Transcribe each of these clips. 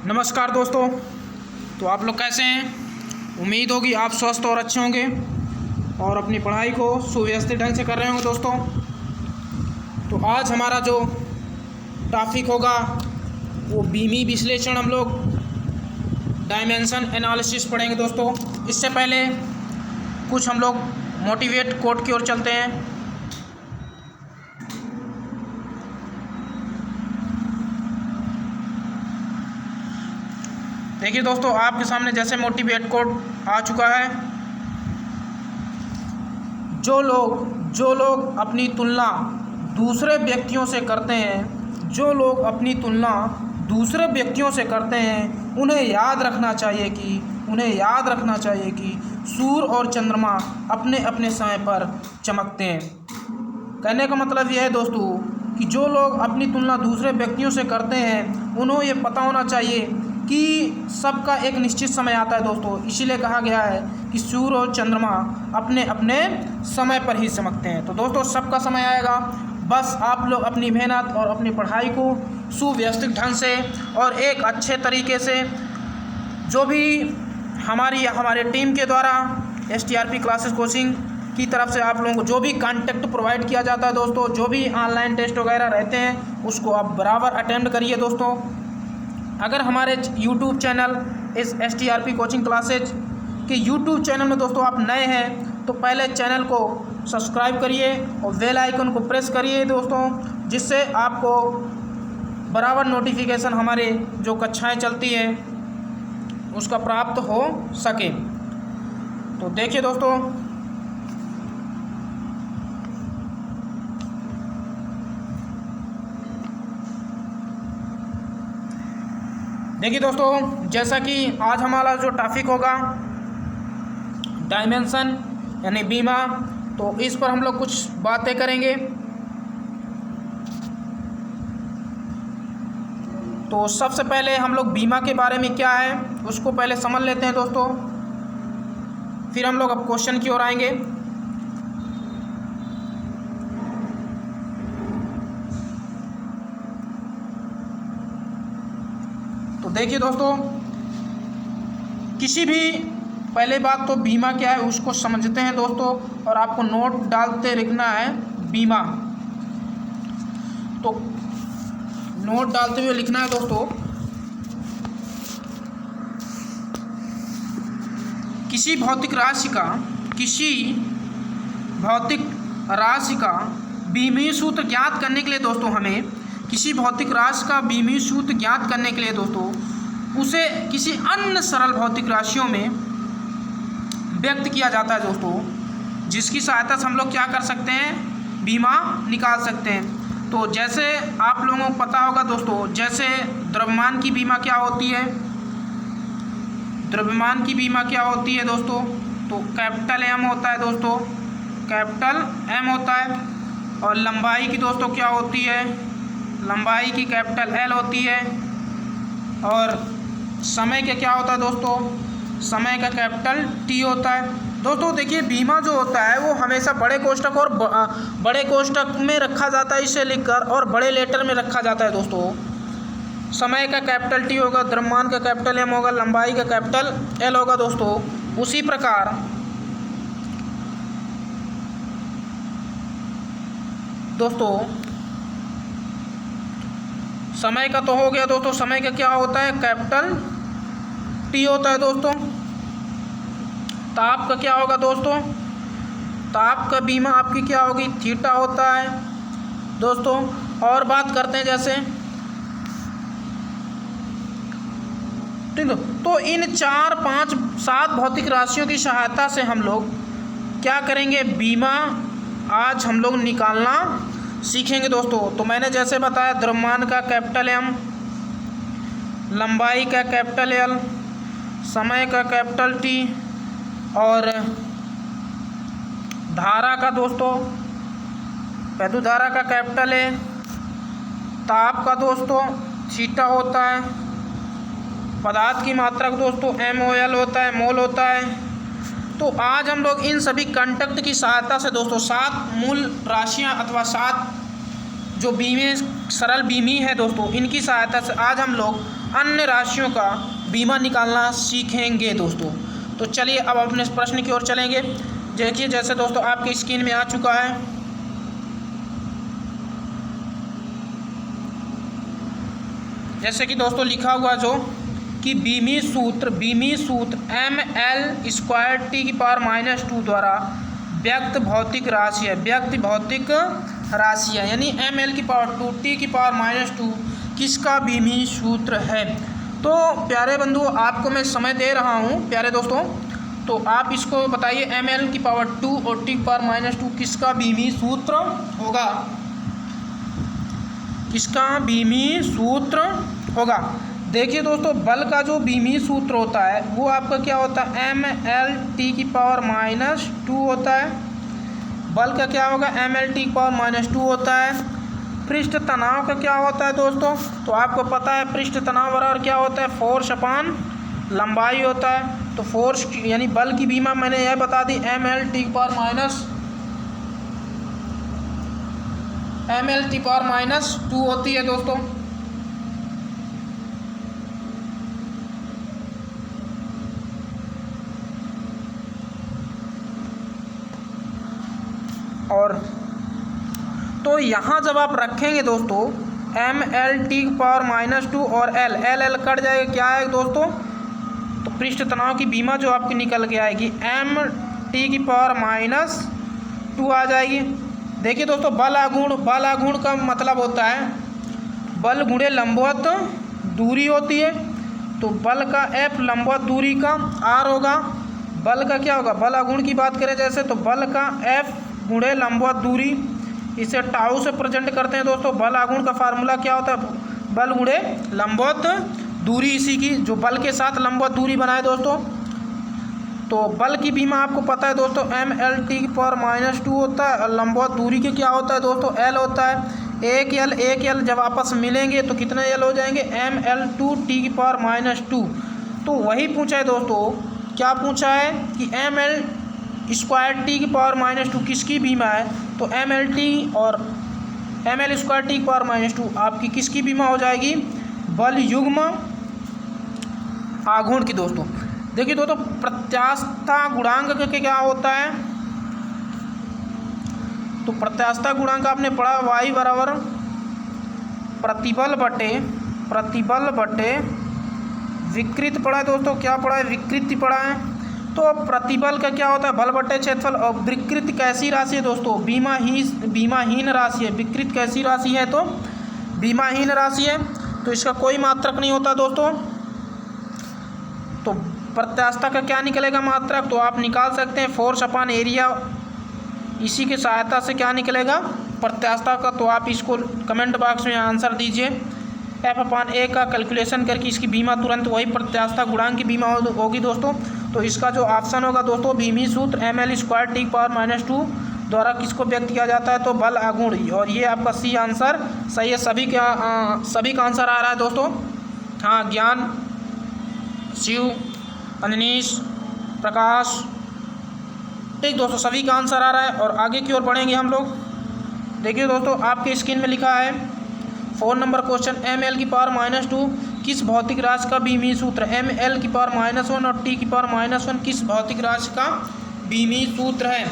नमस्कार दोस्तों। तो आप लोग कैसे हैं? उम्मीद होगी आप स्वस्थ और अच्छे होंगे और अपनी पढ़ाई को सुव्यवस्थित ढंग से कर रहे होंगे दोस्तों। तो आज हमारा जो टॉपिक होगा वो बीमी विश्लेषण, हम लोग डायमेंशन एनालिसिस पढ़ेंगे दोस्तों। इससे पहले कुछ हम लोग मोटिवेट कोट की ओर चलते हैं। देखिए दोस्तों, आपके सामने जैसे मोटिवेट कोट आ चुका है। जो लोग अपनी तुलना दूसरे व्यक्तियों से करते हैं, उन्हें याद रखना चाहिए कि सूर्य और चंद्रमा अपने अपने समय पर चमकते हैं। कहने का मतलब यह है दोस्तों कि जो लोग अपनी तुलना दूसरे व्यक्तियों से करते हैं, उन्हें ये पता होना चाहिए कि सबका एक निश्चित समय आता है दोस्तों। इसीलिए कहा गया है कि सूर्य और चंद्रमा अपने अपने समय पर ही चमकते हैं। तो दोस्तों, सबका समय आएगा, बस आप लोग अपनी मेहनत और अपनी पढ़ाई को सुव्यवस्थित ढंग से और एक अच्छे तरीके से, जो भी हमारे टीम के द्वारा STRP क्लासेस कोचिंग की तरफ से आप लोगों को जो भी कांटेक्ट प्रोवाइड किया जाता है दोस्तों, जो भी ऑनलाइन टेस्ट वगैरह रहते हैं, उसको आप बराबर अटेम्प्ट करिए दोस्तों। अगर हमारे YouTube चैनल इस STRP कोचिंग क्लासेज के YouTube चैनल में दोस्तों आप नए हैं, तो पहले चैनल को सब्सक्राइब करिए और बेल आइकन को प्रेस करिए दोस्तों, जिससे आपको बराबर नोटिफिकेशन हमारे जो कक्षाएं चलती है उसका प्राप्त हो सके। तो देखिए दोस्तों, जैसा कि आज हमारा जो टॉपिक होगा डायमेंशन यानी बीमा, तो इस पर हम लोग कुछ बातें करेंगे। तो सबसे पहले हम लोग बीमा के बारे में क्या है उसको पहले समझ लेते हैं दोस्तों, फिर हम लोग अब क्वेश्चन की ओर आएंगे। तो देखिए दोस्तों, किसी भी पहले बात तो बीमा क्या है उसको समझते हैं दोस्तों, और आपको नोट डालते लिखना है बीमा। तो नोट डालते हुए लिखना है दोस्तों, किसी भौतिक राशि का बीमीय सूत्र ज्ञात करने के लिए दोस्तों, हमें किसी भौतिक राशि का बीमीय सूत्र ज्ञात करने के लिए दोस्तों उसे किसी अन्य सरल भौतिक राशियों में व्यक्त किया जाता है दोस्तों, जिसकी सहायता से हम लोग क्या कर सकते हैं, बीमा निकाल सकते हैं। तो जैसे आप लोगों को पता होगा दोस्तों, जैसे द्रव्यमान की बीमा क्या होती है, दोस्तों, तो कैपिटल M होता है दोस्तों, और लंबाई की दोस्तों क्या होती है, लंबाई की कैपिटल L होती है, और समय का क्या होता है दोस्तों, समय का कैपिटल T होता है दोस्तों। देखिए, बीमा जो होता है वो हमेशा बड़े कोष्ठक में रखा जाता है, इसे लिखकर, और बड़े लेटर में रखा जाता है दोस्तों। समय का कैपिटल T होगा, द्रव्यमान का कैपिटल M होगा, लंबाई का कैपिटल L होगा दोस्तों। उसी प्रकार दोस्तों समय का तो हो गया दोस्तों, समय का क्या होता है, कैपिटल T होता है दोस्तों। ताप का क्या होगा दोस्तों, ताप का बीमा आपकी क्या होगी, थीटा होता है दोस्तों। और बात करते हैं जैसे, ठीक है, तो इन 4, 5, 7 भौतिक राशियों की सहायता से हम लोग क्या करेंगे, बीमा आज हम लोग निकालना सीखेंगे दोस्तों। तो मैंने जैसे बताया, द्रव्यमान का कैपिटल M, लंबाई का कैपिटल L, समय का कैपिटल T, और धारा का दोस्तों, वैद्युत धारा का कैपिटल A, ताप का दोस्तों थीटा होता है, पदार्थ की मात्रा का दोस्तों MOL होता है, मोल होता है। तो आज हम लोग इन सभी कंटैक्ट की सहायता से दोस्तों 7 मूल राशियां अथवा 7 जो बीमे सरल बीमी है दोस्तों, इनकी सहायता से आज हम लोग अन्य राशियों का बीमा निकालना सीखेंगे दोस्तों। तो चलिए अब अपने प्रश्न की ओर चलेंगे। देखिए जैसे दोस्तों आपकी स्क्रीन में आ चुका है, जैसे कि दोस्तों लिखा हुआ जो कि बीमी सूत्र ml²T⁻² द्वारा व्यक्त भौतिक राशि है, व्यक्त भौतिक राशि है, यानी ml² T⁻² किसका बीमी सूत्र है। तो प्यारे बंधुओं आपको मैं समय दे रहा हूँ प्यारे दोस्तों, तो आप इसको बताइए ml² और T⁻² किसका बीमी सूत्र होगा, किसका बीमी सूत्र होगा। देखिए दोस्तों बल का जो बीमी सूत्र होता है वो आपका क्या होता है, ml⁻² होता है। बल का क्या होगा, ml⁻² होता है। पृष्ठ तनाव का क्या होता है दोस्तों, तो आपको पता है पृष्ठ तनाव बराबर क्या होता है, फोर्स अपान लंबाई होता है। तो फोर्स यानी बल की बीमा मैंने यह बता दी ml⁻² होती है दोस्तों। और तो यहाँ जब आप रखेंगे दोस्तों ml⁻² और l कट जाएगा, क्या है दोस्तों, तो पृष्ठ तनाव की बीमा जो आपकी निकल के आएगी m⁻² आ जाएगी। देखिए दोस्तों बल आघूर्ण का मतलब होता है बल गुणे लंबवत दूरी होती है। तो बल का F लंबवत दूरी का R होगा। बल का क्या होगा, बल आघूर्ण की बात करें जैसे, तो बल का F गुणे लंबवत दूरी, इसे टाउ से प्रेजेंट करते हैं दोस्तों। बल आघूर्ण का फार्मूला क्या होता है, बल गुणे लंबवत दूरी, इसी की जो बल के साथ लंबवत दूरी बनाए दोस्तों। तो बल की बीमा आपको पता है दोस्तों ml⁻² होता है और लंबवत दूरी के क्या होता है दोस्तों, L होता है। एक L जब आपस मिलेंगे तो कितने L हो जाएंगे, ml2T⁻²। तो वही पूछा है दोस्तों, क्या पूछा है कि ml²T⁻² किसकी बीमा है, तो ml²T⁻² आपकी किसकी बीमा हो जाएगी, बल युग्म आघूर्ण की दोस्तों। देखिए दोस्तों प्रत्यास्थता गुणांक के क्या होता है, तो प्रत्यास्थता गुणांक आपने पढ़ा y बराबर प्रतिबल बटे विकृत पढ़ा है दोस्तों। क्या पढ़ा है, विकृति पढ़ा है। तो प्रतिबल का क्या होता है, बल बटे क्षेत्रफल। और विकृत कैसी राशि है दोस्तों, बीमाहीन राशि है। विकृत कैसी राशि है, तो बीमाहीन राशि है, तो इसका कोई मात्रक नहीं होता दोस्तों। तो प्रत्यास्थता का क्या निकलेगा मात्रक, तो आप निकाल सकते हैं फोर्स अपान एरिया, इसी की सहायता से क्या निकलेगा प्रत्यास्थता का। तो आप इसको कमेंट बॉक्स में आंसर दीजिए। F/A का कैलकुलेशन करके इसकी बीमा तुरंत वही प्रत्यास्थता गुणांक की बीमा होगी दोस्तों। तो इसका जो ऑप्शन होगा दोस्तों, बीमी सूत्र ml²T⁻² द्वारा किसको व्यक्त किया जाता है, तो बल आघूर्ण। और ये आपका सी आंसर सही है। सभी का आंसर आ रहा है दोस्तों। हाँ, ज्ञान, शिव, अनिश, प्रकाश, ठीक दोस्तों, सभी का आंसर आ रहा है। और आगे की ओर बढ़ेंगे हम लोग। देखिए दोस्तों आपके स्क्रीन में लिखा है 4 नंबर क्वेश्चन, ml⁻² किस भौतिक राशि का बीमी सूत्र, ml⁻1 और T⁻1 किस भौतिक राशि का बीमी सूत्र है।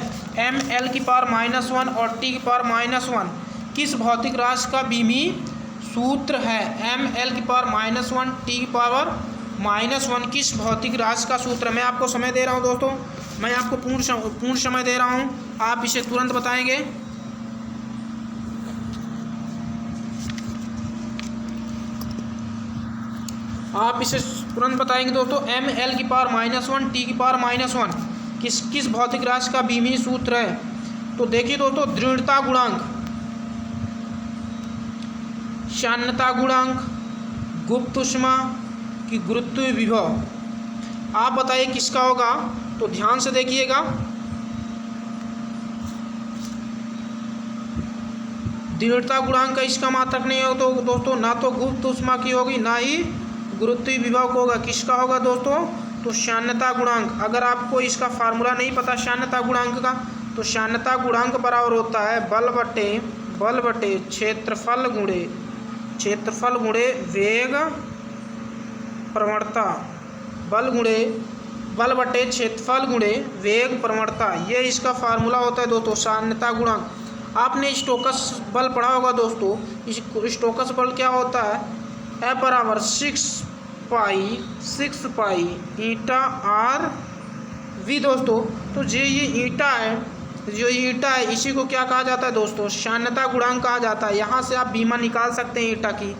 ml⁻1 और T⁻1 किस भौतिक राशि का बीमी सूत्र है। ml⁻1 T⁻1 किस भौतिक राशि का सूत्र है। मैं आपको समय दे रहा हूं दोस्तों, मैं आपको पूर्ण समय दे रहा हूं, आप इसे तुरंत बताएंगे। आप इसे तुरंत बताएंगे दोस्तों। ml⁻1 T⁻1 किस भौतिक राशि का बीमी सूत्र है। तो देखिए दोस्तों, दृढ़ता गुणांक, श्यानता गुणांक, गुप्त ऊष्मा की गुरुत्व विभव, आप बताइए किसका होगा। तो ध्यान से देखिएगा, दृढ़ता गुणांक का इसका मात्रक नहीं होगा तो दोस्तों, ना तो गुप्त ऊष्मा की होगी ना ही गुरुत्व विभव को होगा। किसका होगा दोस्तों, तो श्यानता गुणांक। अगर आपको इसका फार्मूला नहीं पता श्यानता गुणांक का, तो श्यानता गुणांक बराबर होता है बल बटे क्षेत्रफल गुणे वेग प्रवणता बल बटे क्षेत्रफल गुणे वेग प्रवणता, ये इसका फार्मूला होता है दोस्तों, साम्यता गुणांक। आपने स्टोक्स बल पढ़ा होगा दोस्तों। स्टोक्स बल क्या होता है, F बराबर 6 पाई ईटा आर वी दोस्तों। तो ये ईटा है, जो ईटा है इसी को क्या कहा जाता है दोस्तों, साम्यता गुणांक कहा जाता है। यहाँ से आप बीमा निकाल सकते हैं ईटा की।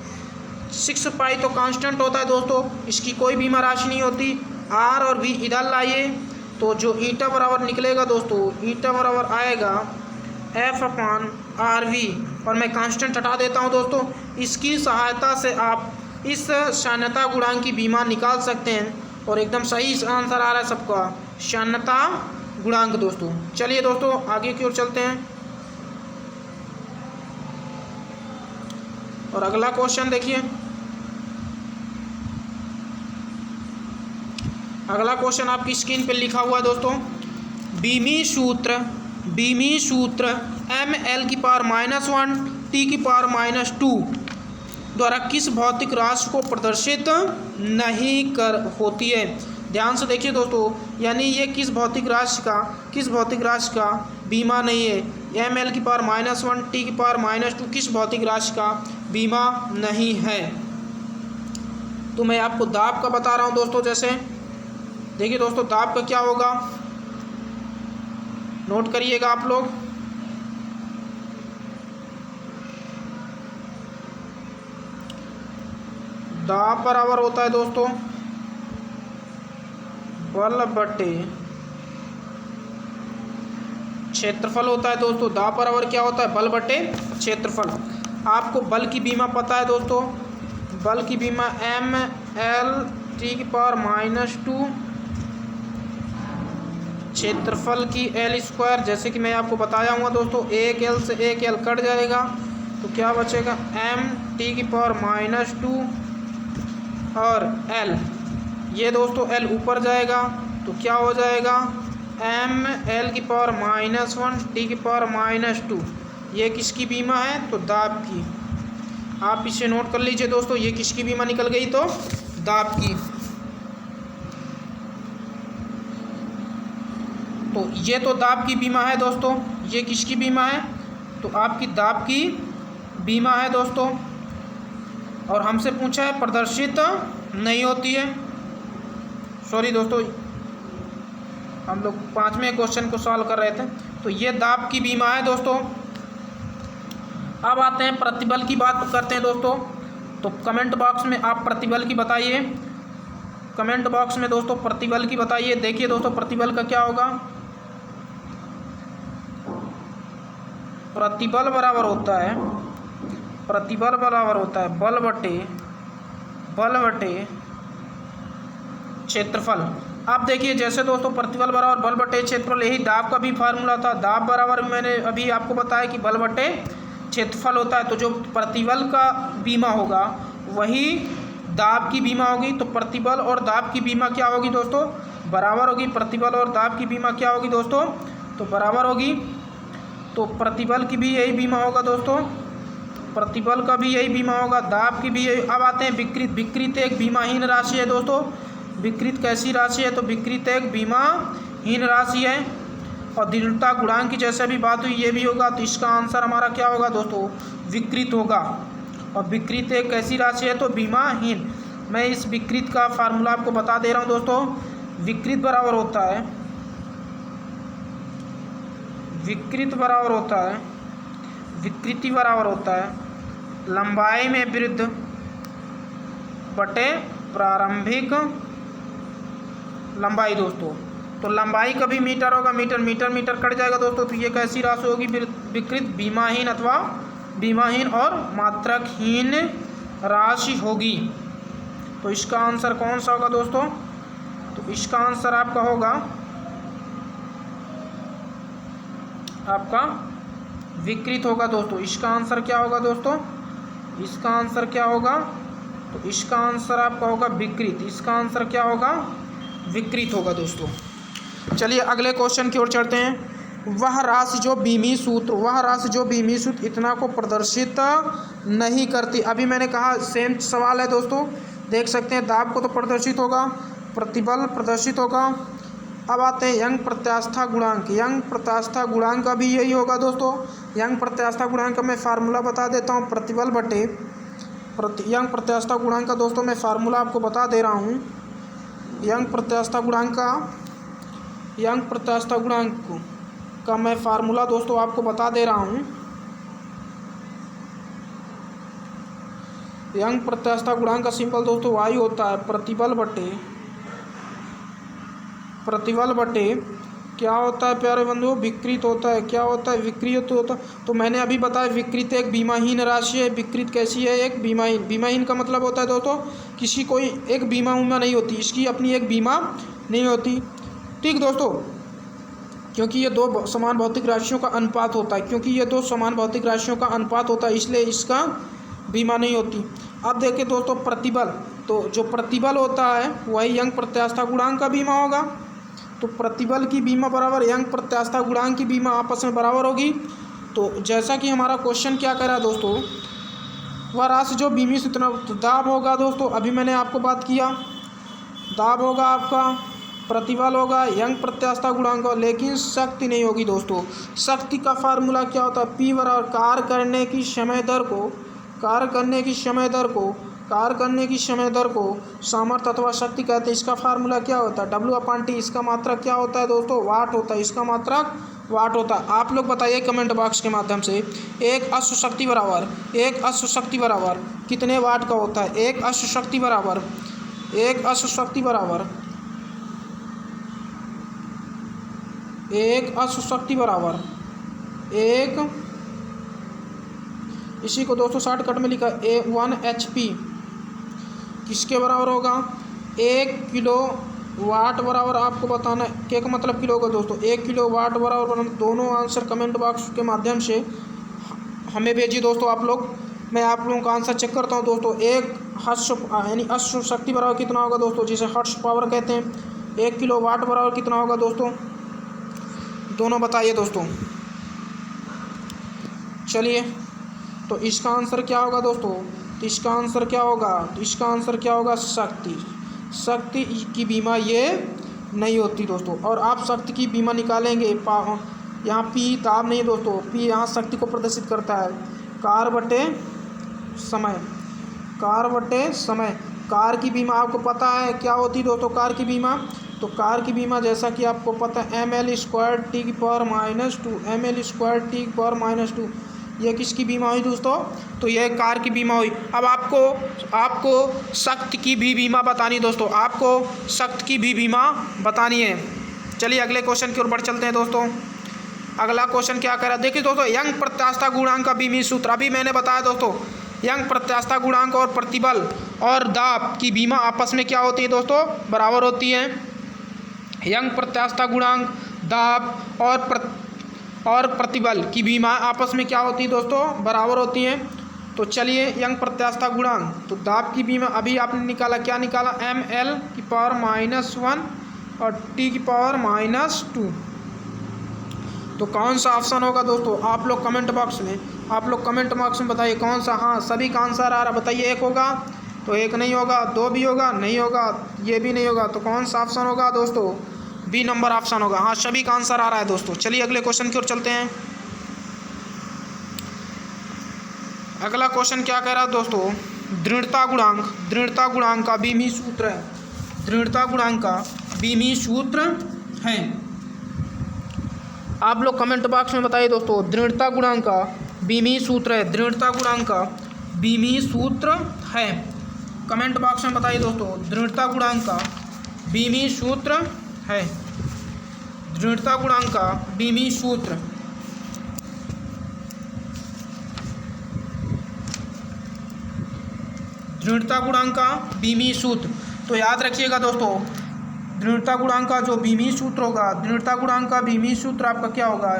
6 पाई तो कांस्टेंट होता है दोस्तों, इसकी कोई बीमा राशि नहीं होती। आर और वी इधर लाइए तो जो ईटा बराबर निकलेगा दोस्तों, ईटा बराबर आएगा F/RV, और मैं कांस्टेंट हटा देता हूँ दोस्तों। इसकी सहायता से आप इस साम्यता गुणांक की बीमा निकाल सकते हैं, और एकदम सही आंसर आ रहा है सबका, साम्यता गुणांक दोस्तों। चलिए दोस्तों आगे की ओर चलते हैं, और अगला क्वेश्चन देखिए। अगला क्वेश्चन आपकी स्क्रीन पर लिखा हुआ है दोस्तों, बीमी सूत्र ml⁻⁻1 t⁻⁻2 द्वारा किस भौतिक राशि को प्रदर्शित नहीं होती है। ध्यान से देखिए दोस्तों, यानी ये किस भौतिक राशि का बीमा नहीं है। ml⁻⁻1 t⁻⁻2 किस भौतिक राशि का बीमा नहीं है। तो मैं आपको दाब का बता रहा हूँ दोस्तों। जैसे देखिए दोस्तों, दाब का क्या होगा, नोट करिएगा आप लोग। दाब बराबर होता है दोस्तों बल बटे क्षेत्रफल होता है दोस्तों। दाब बराबर क्या होता है, बल बटे क्षेत्रफल। आपको बल की बीमा पता है दोस्तों, बल की बीमा ml⁻⁻2 क्षेत्रफल की L², जैसे कि मैं आपको बताया हुआ दोस्तों, एक L से एक L कट जाएगा तो क्या बचेगा, m⁻⁻2 और L, ये दोस्तों L ऊपर जाएगा तो क्या हो जाएगा, ml⁻⁻1 t⁻⁻2। ये किसकी बीमा है, तो दाब की। आप इसे नोट कर लीजिए दोस्तों, ये किसकी बीमा निकल गई, तो दाब की। तो ये तो दाब की बीमा है दोस्तों। ये किसकी बीमा है, तो आपकी दाब की बीमा है दोस्तों। और हमसे पूछा है प्रदर्शित नहीं होती है। सॉरी दोस्तों, हम लोग 5वें क्वेश्चन को सॉल्व कर रहे थे। तो ये दाब की बीमा है दोस्तों। अब आते हैं प्रतिबल की बात करते हैं दोस्तों। तो कमेंट बॉक्स में आप प्रतिबल की बताइए, कमेंट बॉक्स में दोस्तों प्रतिबल की बताइए। देखिए दोस्तों, प्रतिबल का क्या होगा, प्रतिबल बराबर होता है बल बटे क्षेत्रफल। आप देखिए जैसे दोस्तों प्रतिबल बराबर बल बटे क्षेत्रफल, यही दाब का भी फार्मूला था। दाब बराबर मैंने अभी आपको बताया कि बल बटे क्षेत्रफल होता है। तो जो प्रतिबल का बीमा होगा वही दाब की बीमा होगी। तो प्रतिबल और दाब की बीमा क्या होगी दोस्तों, बराबर होगी। प्रतिबल और दाब की बीमा क्या होगी दोस्तों, तो बराबर होगी। तो प्रतिबल की भी यही बीमा होगा दोस्तों, प्रतिबल का भी यही बीमा होगा, दाब की भी यही। अब आते हैं विकृत। विकृत एक बीमाहीन राशि है दोस्तों। विकृत कैसी राशि है, तो विकृत एक बीमाहीन राशि है। और दृढ़ता गुणांक की जैसे भी बात हुई ये भी होगा। तो इसका आंसर हमारा क्या होगा दोस्तों, विकृत होगा। और विकृत एक कैसी राशि है, तो बीमाहीन। मैं इस विकृत का फार्मूला आपको बता दे रहा हूँ दोस्तों। विकृत बराबर होता है विकृति बराबर होता है लंबाई में वृद्धि बटे प्रारंभिक लंबाई दोस्तों। तो लंबाई का भी मीटर होगा, मीटर कट जाएगा दोस्तों। तो ये कैसी राशि होगी, विकृत बीमाहीन अथवा बीमाहीन और मात्रकहीन राशि होगी। तो इसका आंसर कौन सा होगा दोस्तों, तो इसका आंसर आपका होगा आपका विकृत होगा दोस्तों। इसका आंसर क्या होगा दोस्तों, इसका आंसर क्या होगा, तो इसका आंसर आपका होगा विकृत। इसका आंसर क्या होगा, विकृत होगा दोस्तों। चलिए अगले क्वेश्चन की ओर चलते हैं। वह राशि जो बीमी सूत्र इतना को प्रदर्शित नहीं करती। अभी मैंने कहा सेम सवाल है दोस्तों, देख सकते हैं दाब को तो प्रदर्शित होगा, प्रतिबल प्रदर्शित होगा। अब आते हैं यंग प्रत्यास्था गुणांक। यंग प्रत्यास्था गुणांक का भी यही होगा दोस्तों। यंग प्रत्यास्था गुणांक का मैं फार्मूला बता देता हूँ, प्रतिबल बटे यंग प्रत्यास्था गुणांक का दोस्तों मैं फार्मूला आपको बता दे रहा हूँ। यंग प्रत्यास्था गुणांक का मैं फार्मूला दोस्तों आपको बता दे रहा हूँ। यंग प्रत्यास्था गुणांक का सिंपल दोस्तों वाई होता है प्रतिबल बटे क्या होता है प्यारे बंधुओं, विकृत होता है। क्या होता है? विकृत होता है। तो मैंने अभी बताया विकृत एक बीमाहीन राशि है। विकृत कैसी है? एक बीमाहीन। बीमाहीन का मतलब होता है दोस्तों किसी कोई एक बीमा नहीं होती, इसकी अपनी एक बीमा नहीं होती। ठीक दोस्तों, क्योंकि ये दो समान भौतिक राशियों का अनुपात होता है, इसलिए इसका बीमा नहीं होती। अब देखिए दोस्तों प्रतिबल, तो जो प्रतिबल होता है वही यंग प्रत्यास्था गुणांक का बीमा होगा। तो प्रतिबल की बीमा बराबर यंग प्रत्यास्था गुणांक की बीमा आपस में बराबर होगी। तो जैसा कि हमारा क्वेश्चन क्या कह रहा है दोस्तों, वह राशि जो बीमित उतना दाब होगा दोस्तों, अभी मैंने आपको बात किया, दाब होगा आपका, प्रतिबल होगा, यंग प्रत्यास्था गुणांक होगा, लेकिन शक्ति नहीं होगी दोस्तों। शक्ति का फार्मूला क्या होता है? P बराबर कार्य करने की समय दर को सामर्थ्य अथवा शक्ति कहते हैं। इसका फार्मूला क्या होता है? W/T। इसका मात्रक क्या होता है दोस्तों? वाट होता है। इसका मात्रक वाट होता है। आप लोग बताइए कमेंट बॉक्स के माध्यम से, एक अश्व शक्ति बराबर कितने वाट का होता है? एक अश्व शक्ति बराबर इसी को दोस्तों शॉर्टकट में लिखा 1 HP किसके बराबर होगा? 1 किलो वाट बराबर आपको बताना है। क्या का मतलब किलो होगा दोस्तों? 1 किलो वाट बराबर। दोनों आंसर कमेंट बॉक्स के माध्यम से हमें भेजिए दोस्तों आप लोग। मैं आप लोगों का आंसर चेक करता हूं दोस्तों। एक हर्ष यानी अश्व शक्ति बराबर कितना होगा दोस्तों, जिसे हर्ष पावर कहते हैं। 1 किलो वाट बराबर कितना होगा दोस्तों? दोनों बताइए दोस्तों। चलिए, तो इसका आंसर क्या होगा दोस्तों? तो इसका आंसर क्या होगा? शक्ति की बीमा ये नहीं होती दोस्तों। और आप शक्ति की बीमा निकालेंगे, यहाँ P दाब नहीं दोस्तों, P यहाँ शक्ति को प्रदर्शित करता है। कार बटे समय। कार की बीमा आपको पता है क्या होती है दोस्तों? कार की बीमा, तो कार की बीमा जैसा कि आपको पता है ml² T⁻², ये किसकी बीमा हुई दोस्तों? तो यह कार की बीमा हुई। अब आपको शक्ति की भी बीमा बतानी दोस्तों, है। चलिए अगले क्वेश्चन की ओर बढ़ चलते हैं दोस्तों। अगला क्वेश्चन क्या कह रहा है? देखिए दोस्तों, यंग प्रत्यास्था गुणांक का बीमित सूत्र अभी मैंने बताया दोस्तों। यंग प्रत्यास्था गुणांक और प्रतिबल और दाब की बीमा आपस में क्या होती है दोस्तों? बराबर होती है। यंग प्रत्यास्था गुणांक, दाब और प्रतिबल की बीमा आपस में क्या होती है दोस्तों? बराबर होती हैं। तो चलिए, यंग प्रत्यास्था गुणांक, तो दाब की बीमा अभी आपने निकाला, क्या निकाला? ml⁻⁻1 और T⁻²। तो कौन सा ऑप्शन होगा दोस्तों? आप लोग कमेंट बॉक्स में बताइए कौन सा। हाँ, सभी का आंसर आ रहा, बताइए। एक होगा तो एक नहीं होगा, 2 भी होगा, नहीं होगा, ये भी नहीं होगा। तो कौन सा ऑप्शन होगा दोस्तों? बी नंबर ऑप्शन होगा। हाँ, सभी का आंसर आ रहा है दोस्तों। चलिए अगले क्वेश्चन की ओर चलते हैं। अगला क्वेश्चन क्या कह रहा है दोस्तों? दृढ़ता गुणांक का बीमित सूत्र है। आप लोग कमेंट बॉक्स में बताइए दोस्तों। दृढ़ता गुणांक का बीमित सूत्र है। कमेंट बॉक्स में बताइए दोस्तों। दृढ़ता गुणांक का बीमित सूत्र है। दृढ़ता गुणांक का बीमित सूत्र, तो याद रखिएगा दोस्तों, दृढ़ता गुणांक का जो बीमित सूत्र होगा, दृढ़ता गुणांक का बीमित सूत्र आपका क्या होगा?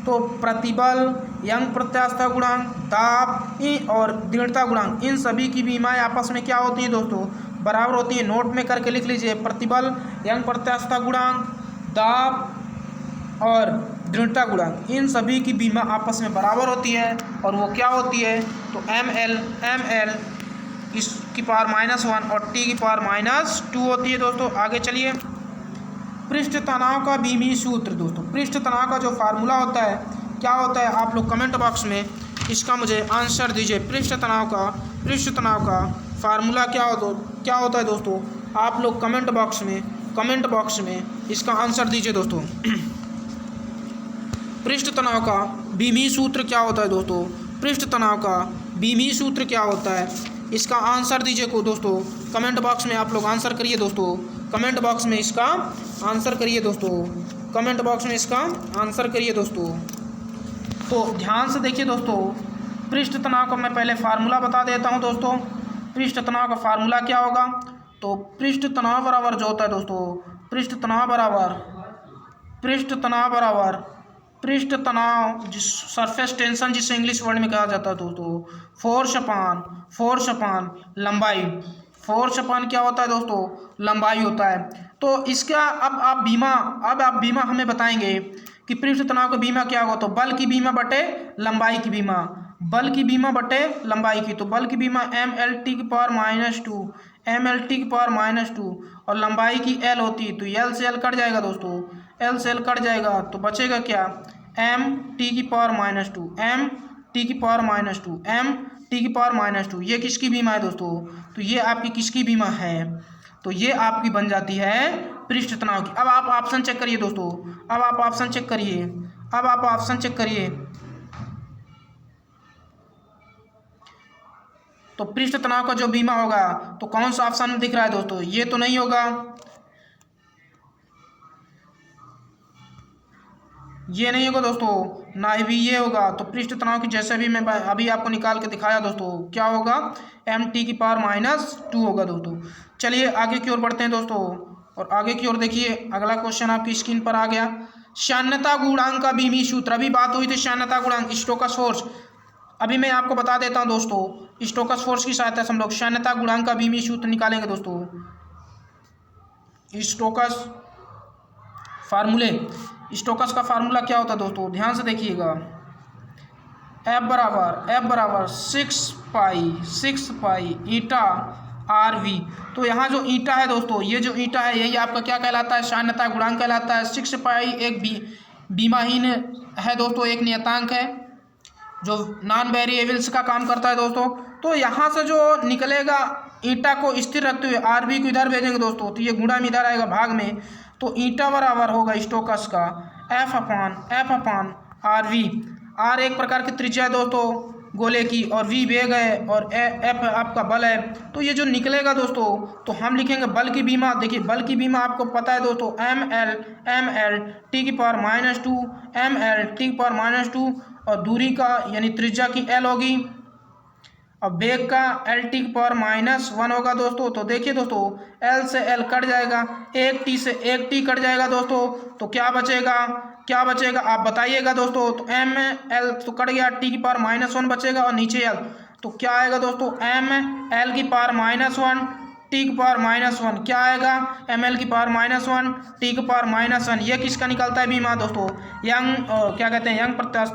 तो प्रतिबल, यंग प्रत्यास्था गुणांक, दाब और दृढ़ता गुणांक, इन सभी की बीमाएं आपस में क्या होती हैं दोस्तों? बराबर होती है। नोट में करके लिख लीजिए। प्रतिबल, यंग प्रत्यास्था गुणांक, दाब और दृढ़ता गुणांक, इन सभी की बीमा आपस में बराबर होती है। और वो क्या होती है? तो ml इसकी पावर -1 और टी की पावर -2 होती है दोस्तों। आगे चलिए, पृष्ठ तनाव का बीमी सूत्र दोस्तों, पृष्ठ तनाव का जो फार्मूला होता है क्या होता है, आप लोग कमेंट बॉक्स में इसका मुझे आंसर दीजिए। पृष्ठ तनाव का फार्मूला क्या होता है दोस्तों, आप लोग कमेंट बॉक्स में इसका आंसर दीजिए दोस्तों। पृष्ठ तनाव का बीमी सूत्र क्या होता है दोस्तों, पृष्ठ तनाव का बीमी सूत्र क्या होता है, इसका आंसर दीजिए को दोस्तों। कमेंट बॉक्स में आप लोग आंसर करिए दोस्तों, कमेंट बॉक्स में इसका आंसर करिए दोस्तों, कमेंट बॉक्स में इसका आंसर करिए दोस्तों। तो ध्यान से देखिए दोस्तों, पृष्ठ तनाव का मैं पहले फार्मूला बता देता हूं दोस्तों। पृष्ठ तनाव का फार्मूला क्या होगा, तो पृष्ठ तनाव बराबर जो होता है दोस्तों, पृष्ठ तनाव जिस सरफेस टेंशन जिसे इंग्लिश वर्ड में कहा जाता है दोस्तों, फोर्स अपान लंबाई, फोर्स अपान क्या होता है दोस्तों, लंबाई होता है। तो इसका अब आप बीमा हमें बताएंगे कि पृष्ठ तनाव का बीमा क्या होगा, तो बल की बीमा बटे लंबाई की बीमा, बल की बीमा बटे लंबाई की, तो बल की बीमा mlt की पावर -2, mlt की पावर -2 और लंबाई की l होती है, तो l से l कट जाएगा दोस्तों, l से l कट जाएगा तो बचेगा क्या, mt की पावर -2, mt की पावर -2, mt की पावर -2। ये किसकी बीमा है दोस्तों, तो ये आपकी किसकी बीमा है, तो ये आपकी बन जाती है पृष्ठ तनाव की। अब आप ऑप्शन चेक करिए दोस्तों, अब आप ऑप्शन चेक करिए, तो पृष्ठ तनाव का जो बीमा होगा तो कौन सा ऑप्शन में दिख रहा है दोस्तों, ये तो नहीं होगा, ये नहीं होगा दोस्तों, ना ही भी ये होगा। तो पृष्ठ तनाव की जैसे भी मैं अभी आपको निकाल के दिखाया दोस्तों, क्या होगा, mt की पावर -2 होगा दोस्तों। चलिए आगे की ओर बढ़ते हैं दोस्तों, और आगे की ओर देखिए अगला क्वेश्चन आपकी स्क्रीन पर आ गया, श्यानता गुणांक का बीमी सूत्र। अभी बात हुई थी श्यानता गुणांक, स्टोक्स फोर्स। अभी मैं आपको बता देता हूं दोस्तों, स्टोक्स फोर्स की सहायता से हम लोग श्यानता गुणांक का बीमी सूत्र निकालेंगे दोस्तों। स्टोक्स का फार्मूला क्या होता है दोस्तों, ध्यान से देखिएगा, F बराबर 6 पाई ईटा RV। तो यहाँ जो ईटा है दोस्तों, ये जो ईटा है यही आपका क्या कहलाता है, श्यानता गुणांक कहलाता है। 6 पाई एक बीमाहीन है दोस्तों, एक नियतांक है जो नॉन वेरिएबल्स का काम करता है दोस्तों। तो यहाँ से जो निकलेगा ईटा को स्थिर रखते हुए RV को इधर भेजेंगे दोस्तों, तो ये गुणा में इधर आएगा भाग में, तो ईटा बराबर होगा स्टोक्स का F अपान RV। R एक प्रकार की त्रिज्या है दोस्तों गोले की, और V वेग है, और F आपका बल है। तो ये जो निकलेगा दोस्तों, तो हम लिखेंगे बल की बीमा। देखिए बल की बीमा आपको पता है दोस्तों, ml t की पावर -2, ml t की पावर -2, और दूरी का यानी त्रिज्या की L होगी, और वेग का lt की पावर -1 होगा दोस्तों। तो देखिए दोस्तों, L से L कट जाएगा, एक t से एक t कट जाएगा दोस्तों, तो क्या बचेगा आप बताइएगा दोस्तों। तो ml तो कट गया, t की पावर -1 बचेगा और नीचे L, तो क्या आएगा दोस्तों, ml की पावर -1 t की पावर -1, क्या आएगा, ml की पावर -1 t की पावर -1। ये किसका निकलता है बीमा दोस्तों, क्या कहते हैं, यंग प्रत्यास्थ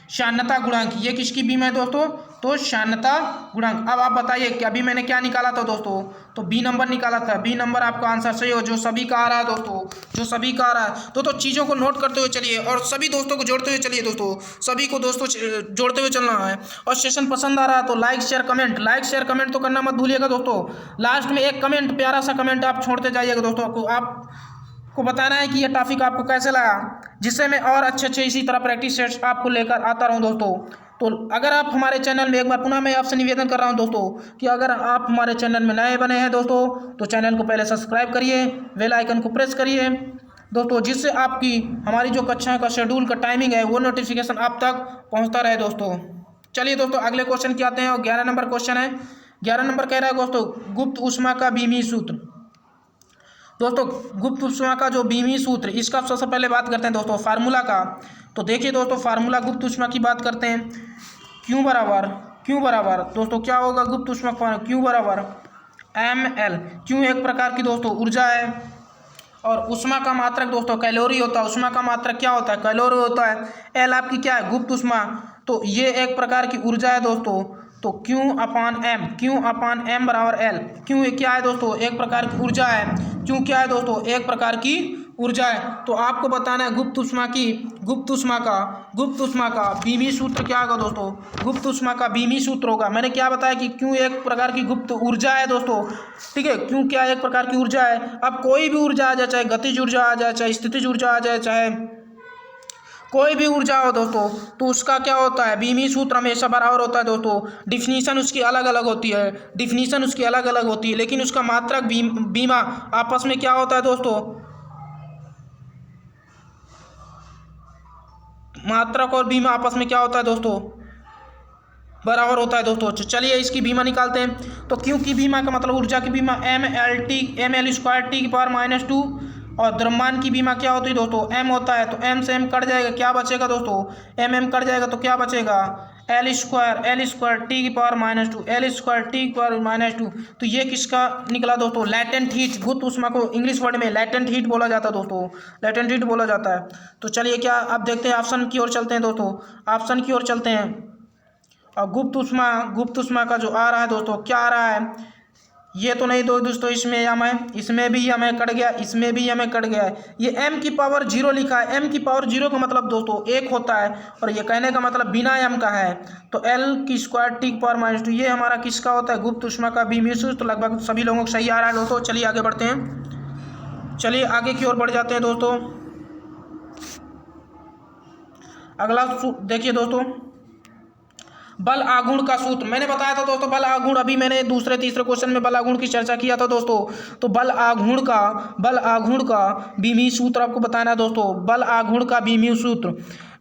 श्यानता गुणांक, ये किसकी बीमा है दोस्तों, तो श्यानता गुणांक। अब आप बताइए कि अभी मैंने क्या निकाला था दोस्तों, तो बी नंबर निकाला था, बी नंबर आपका आंसर सही हो, जो सभी का आ रहा है दोस्तों, जो सभी का आ रहा है। तो चीज़ों को नोट करते हुए चलिए और सभी दोस्तों को जोड़ते हुए चलिए दोस्तों, सभी को दोस्तों जोड़ते हुए चलना है। और सेशन पसंद आ रहा है तो लाइक शेयर कमेंट तो करना मत भूलिएगा दोस्तों। लास्ट में एक कमेंट, प्यारा सा कमेंट आप छोड़ते जाइएगा दोस्तों, आपको बताना है कि ये टॉपिक आपको कैसे लगा, जिससे मैं और अच्छे इसी तरह प्रैक्टिस सेट्स आपको लेकर आता रहूं दोस्तों। तो अगर आप हमारे चैनल में, एक बार पुनः मैं आपसे निवेदन कर रहा हूं दोस्तों कि अगर आप हमारे चैनल में नए बने हैं दोस्तों, तो चैनल को पहले सब्सक्राइब करिए, बेल आइकन को प्रेस करिए दोस्तों, जिससे आपकी हमारी जो कक्षाओं का शेड्यूल का टाइमिंग है वो नोटिफिकेशन आप तक पहुँचता रहे दोस्तों। चलिए दोस्तों अगले क्वेश्चन के आते हैं, और 11 नंबर क्वेश्चन है। 11 नंबर कह रहा है दोस्तों, गुप्त ऊष्मा का बीमी सूत्र। दोस्तों गुप्त ऊष्मा का जो बीमी सूत्र, इसका सबसे पहले बात करते हैं दोस्तों फार्मूला का। तो देखिए दोस्तों, फार्मूला गुप्त ऊष्मा की बात करते हैं, Q बराबर दोस्तों क्या होगा, गुप्त ऊष्मा Q बराबर ml। Q एक प्रकार की दोस्तों ऊर्जा है, और ऊष्मा का मात्रक दोस्तों कैलोरी होता है। ऊष्मा का मात्रक क्या होता है? कैलोरी होता है। एल आपकी क्या है? गुप्त ऊष्मा। तो ये एक प्रकार की ऊर्जा है दोस्तों। तो Q अपान एम बराबर एल। क्यों क्या है दोस्तों? एक प्रकार की ऊर्जा है। क्यों क्या है दोस्तों? एक प्रकार की ऊर्जा है। तो आपको बताना है गुप्त ऊष्मा का बीमी सूत्र क्या होगा दोस्तों? गुप्त ऊष्मा का बीमी सूत्र होगा। मैंने क्या बताया कि क्यों एक प्रकार की गुप्त ऊर्जा है दोस्तों, ठीक है। क्यों क्या एक प्रकार की ऊर्जा है। अब कोई भी ऊर्जा आ जाए, चाहे गतिज ऊर्जा आ जाए, चाहे स्थितिज ऊर्जा आ जाए, चाहे कोई भी ऊर्जा हो दोस्तों, तो उसका क्या होता है? बीमी सूत्र हमेशा बराबर होता है दोस्तों। डिफिनीशन उसकी अलग अलग होती है, लेकिन उसका मात्रक बीमा आपस में क्या होता है दोस्तों? मात्रक और बीमा आपस में क्या होता है दोस्तों? बराबर होता है दोस्तों। चलिए इसकी बीमा निकालते हैं। तो क्योंकि बीमा का मतलब ऊर्जा की बीमा ml स्क्वायर टी की पावर -2 और द्रव्यमान की बीमा क्या होती है दोस्तों? m होता है। तो m से m कट जाएगा, क्या बचेगा दोस्तों? m कट जाएगा तो क्या बचेगा? एल स्क्वायर टी की पावर -2 तो ये किसका निकला दोस्तों? Latent heat. गुप्त ऊष्मा को इंग्लिश वर्ड में लैटेंट हीट बोला जाता है दोस्तों, लैटेंट हीट बोला जाता है। तो चलिए क्या अब देखते हैं, ऑप्शन की ओर चलते हैं दोस्तों, ऑप्शन की ओर चलते हैं। और गुप्त ऊष्मा का जो आ रहा है दोस्तों, क्या आ रहा है? ये तो नहीं दोस्तों, इसमें यम है, इसमें भी यम है, कट गया, इसमें भी यम है, कट गया है। ये m की पावर 0 लिखा है। m की पावर 0 का मतलब दोस्तों 1 होता है, और ये कहने का मतलब बिना m का है। तो l की स्क्वायर टी की पावर -2 ये हमारा किसका होता है? गुप्त ऊष्मा का बीमी सूत्र। तो लगभग सभी लोगों को सही आ रहा है दोस्तों। चलिए आगे बढ़ते हैं, चलिए आगे की ओर बढ़ जाते हैं दोस्तों। अगला देखिए दोस्तों, बल आघूर्ण का सूत्र। मैंने बताया था दोस्तों बल आघूर्ण, अभी मैंने दूसरे तीसरे क्वेश्चन में बल आघूर्ण की चर्चा किया था दोस्तों। तो बल आघूर्ण का बीमी सूत्र आपको बताना है दोस्तों, बल आघूर्ण का बीमी सूत्र।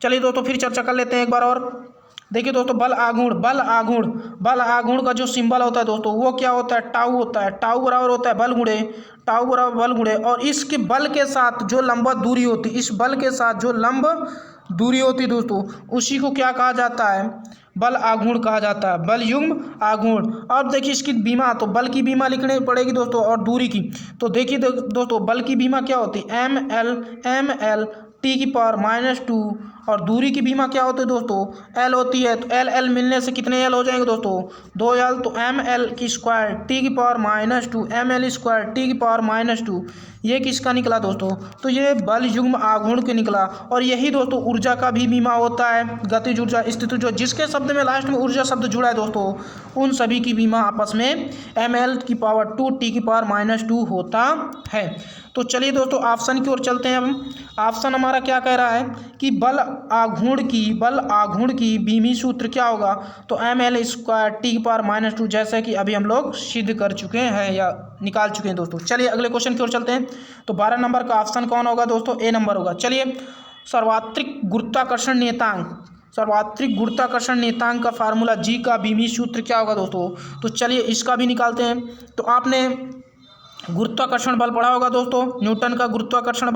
चलिए दोस्तों फिर चर्चा कर लेते हैं एक बार और। देखिए दोस्तों बल आघूर्ण का जो सिंबल होता है दोस्तों, वो क्या होता है? टाउ होता है। टाउ बराबर होता है बल गुणे, और इसके बल के साथ जो लंबवत दूरी होती है, इस बल के साथ जो लंब दूरी होती है दोस्तों, उसी को क्या कहा जाता है? बल आघूर्ण कहा जाता है, बल युग्म आघूर्ण। अब देखिए इसकी बीमा, तो बल की बीमा लिखनी पड़ेगी दोस्तों, और दूरी की। तो देखिए दोस्तों बल की बीमा क्या होती है? ml टी की पावर -2, और दूरी की बीमा क्या होती है दोस्तों? l होती है। तो l मिलने से कितने l हो जाएंगे दोस्तों? 2l। तो ml की स्क्वायर टी की पावर -2, ml स्क्वायर टी की पावर -2, ये किसका निकला दोस्तों? तो ये बल युग्म आघूर्ण के निकला। और यही दोस्तों ऊर्जा का भी बीमा होता है, गतिज ऊर्जा, स्थितिज ऊर्जा, जिसके शब्द में लास्ट में ऊर्जा शब्द जुड़ा है दोस्तों, उन सभी की बीमा आपस में ml की पावर 2 टी की पावर -2 होता है। तो चलिए दोस्तों ऑप्शन की ओर चलते हैं। हम ऑप्शन हमारा क्या कह रहा है कि बल आघूर्ण की बीमी सूत्र क्या होगा? तो ml स्क्वायर टी की पावर -2, जैसे कि अभी हम लोग सिद्ध कर चुके हैं या निकाल चुके हैं दोस्तों। चलिए अगले क्वेश्चन की ओर चलते हैं। तो 12 नंबर का ऑप्शन कौन होगा दोस्तों? ए नंबर होगा। चलिए सार्वत्रिक गुरुत्वाकर्षण नियतांक का फार्मूला जी का बीमी सूत्र क्या होगा दोस्तों? तो चलिए इसका भी निकालते हैं। तो आपने गुरुत्वाकर्षण बल पढ़ा होगा दोस्तों, न्यूटन का गुरुत्वाकर्षण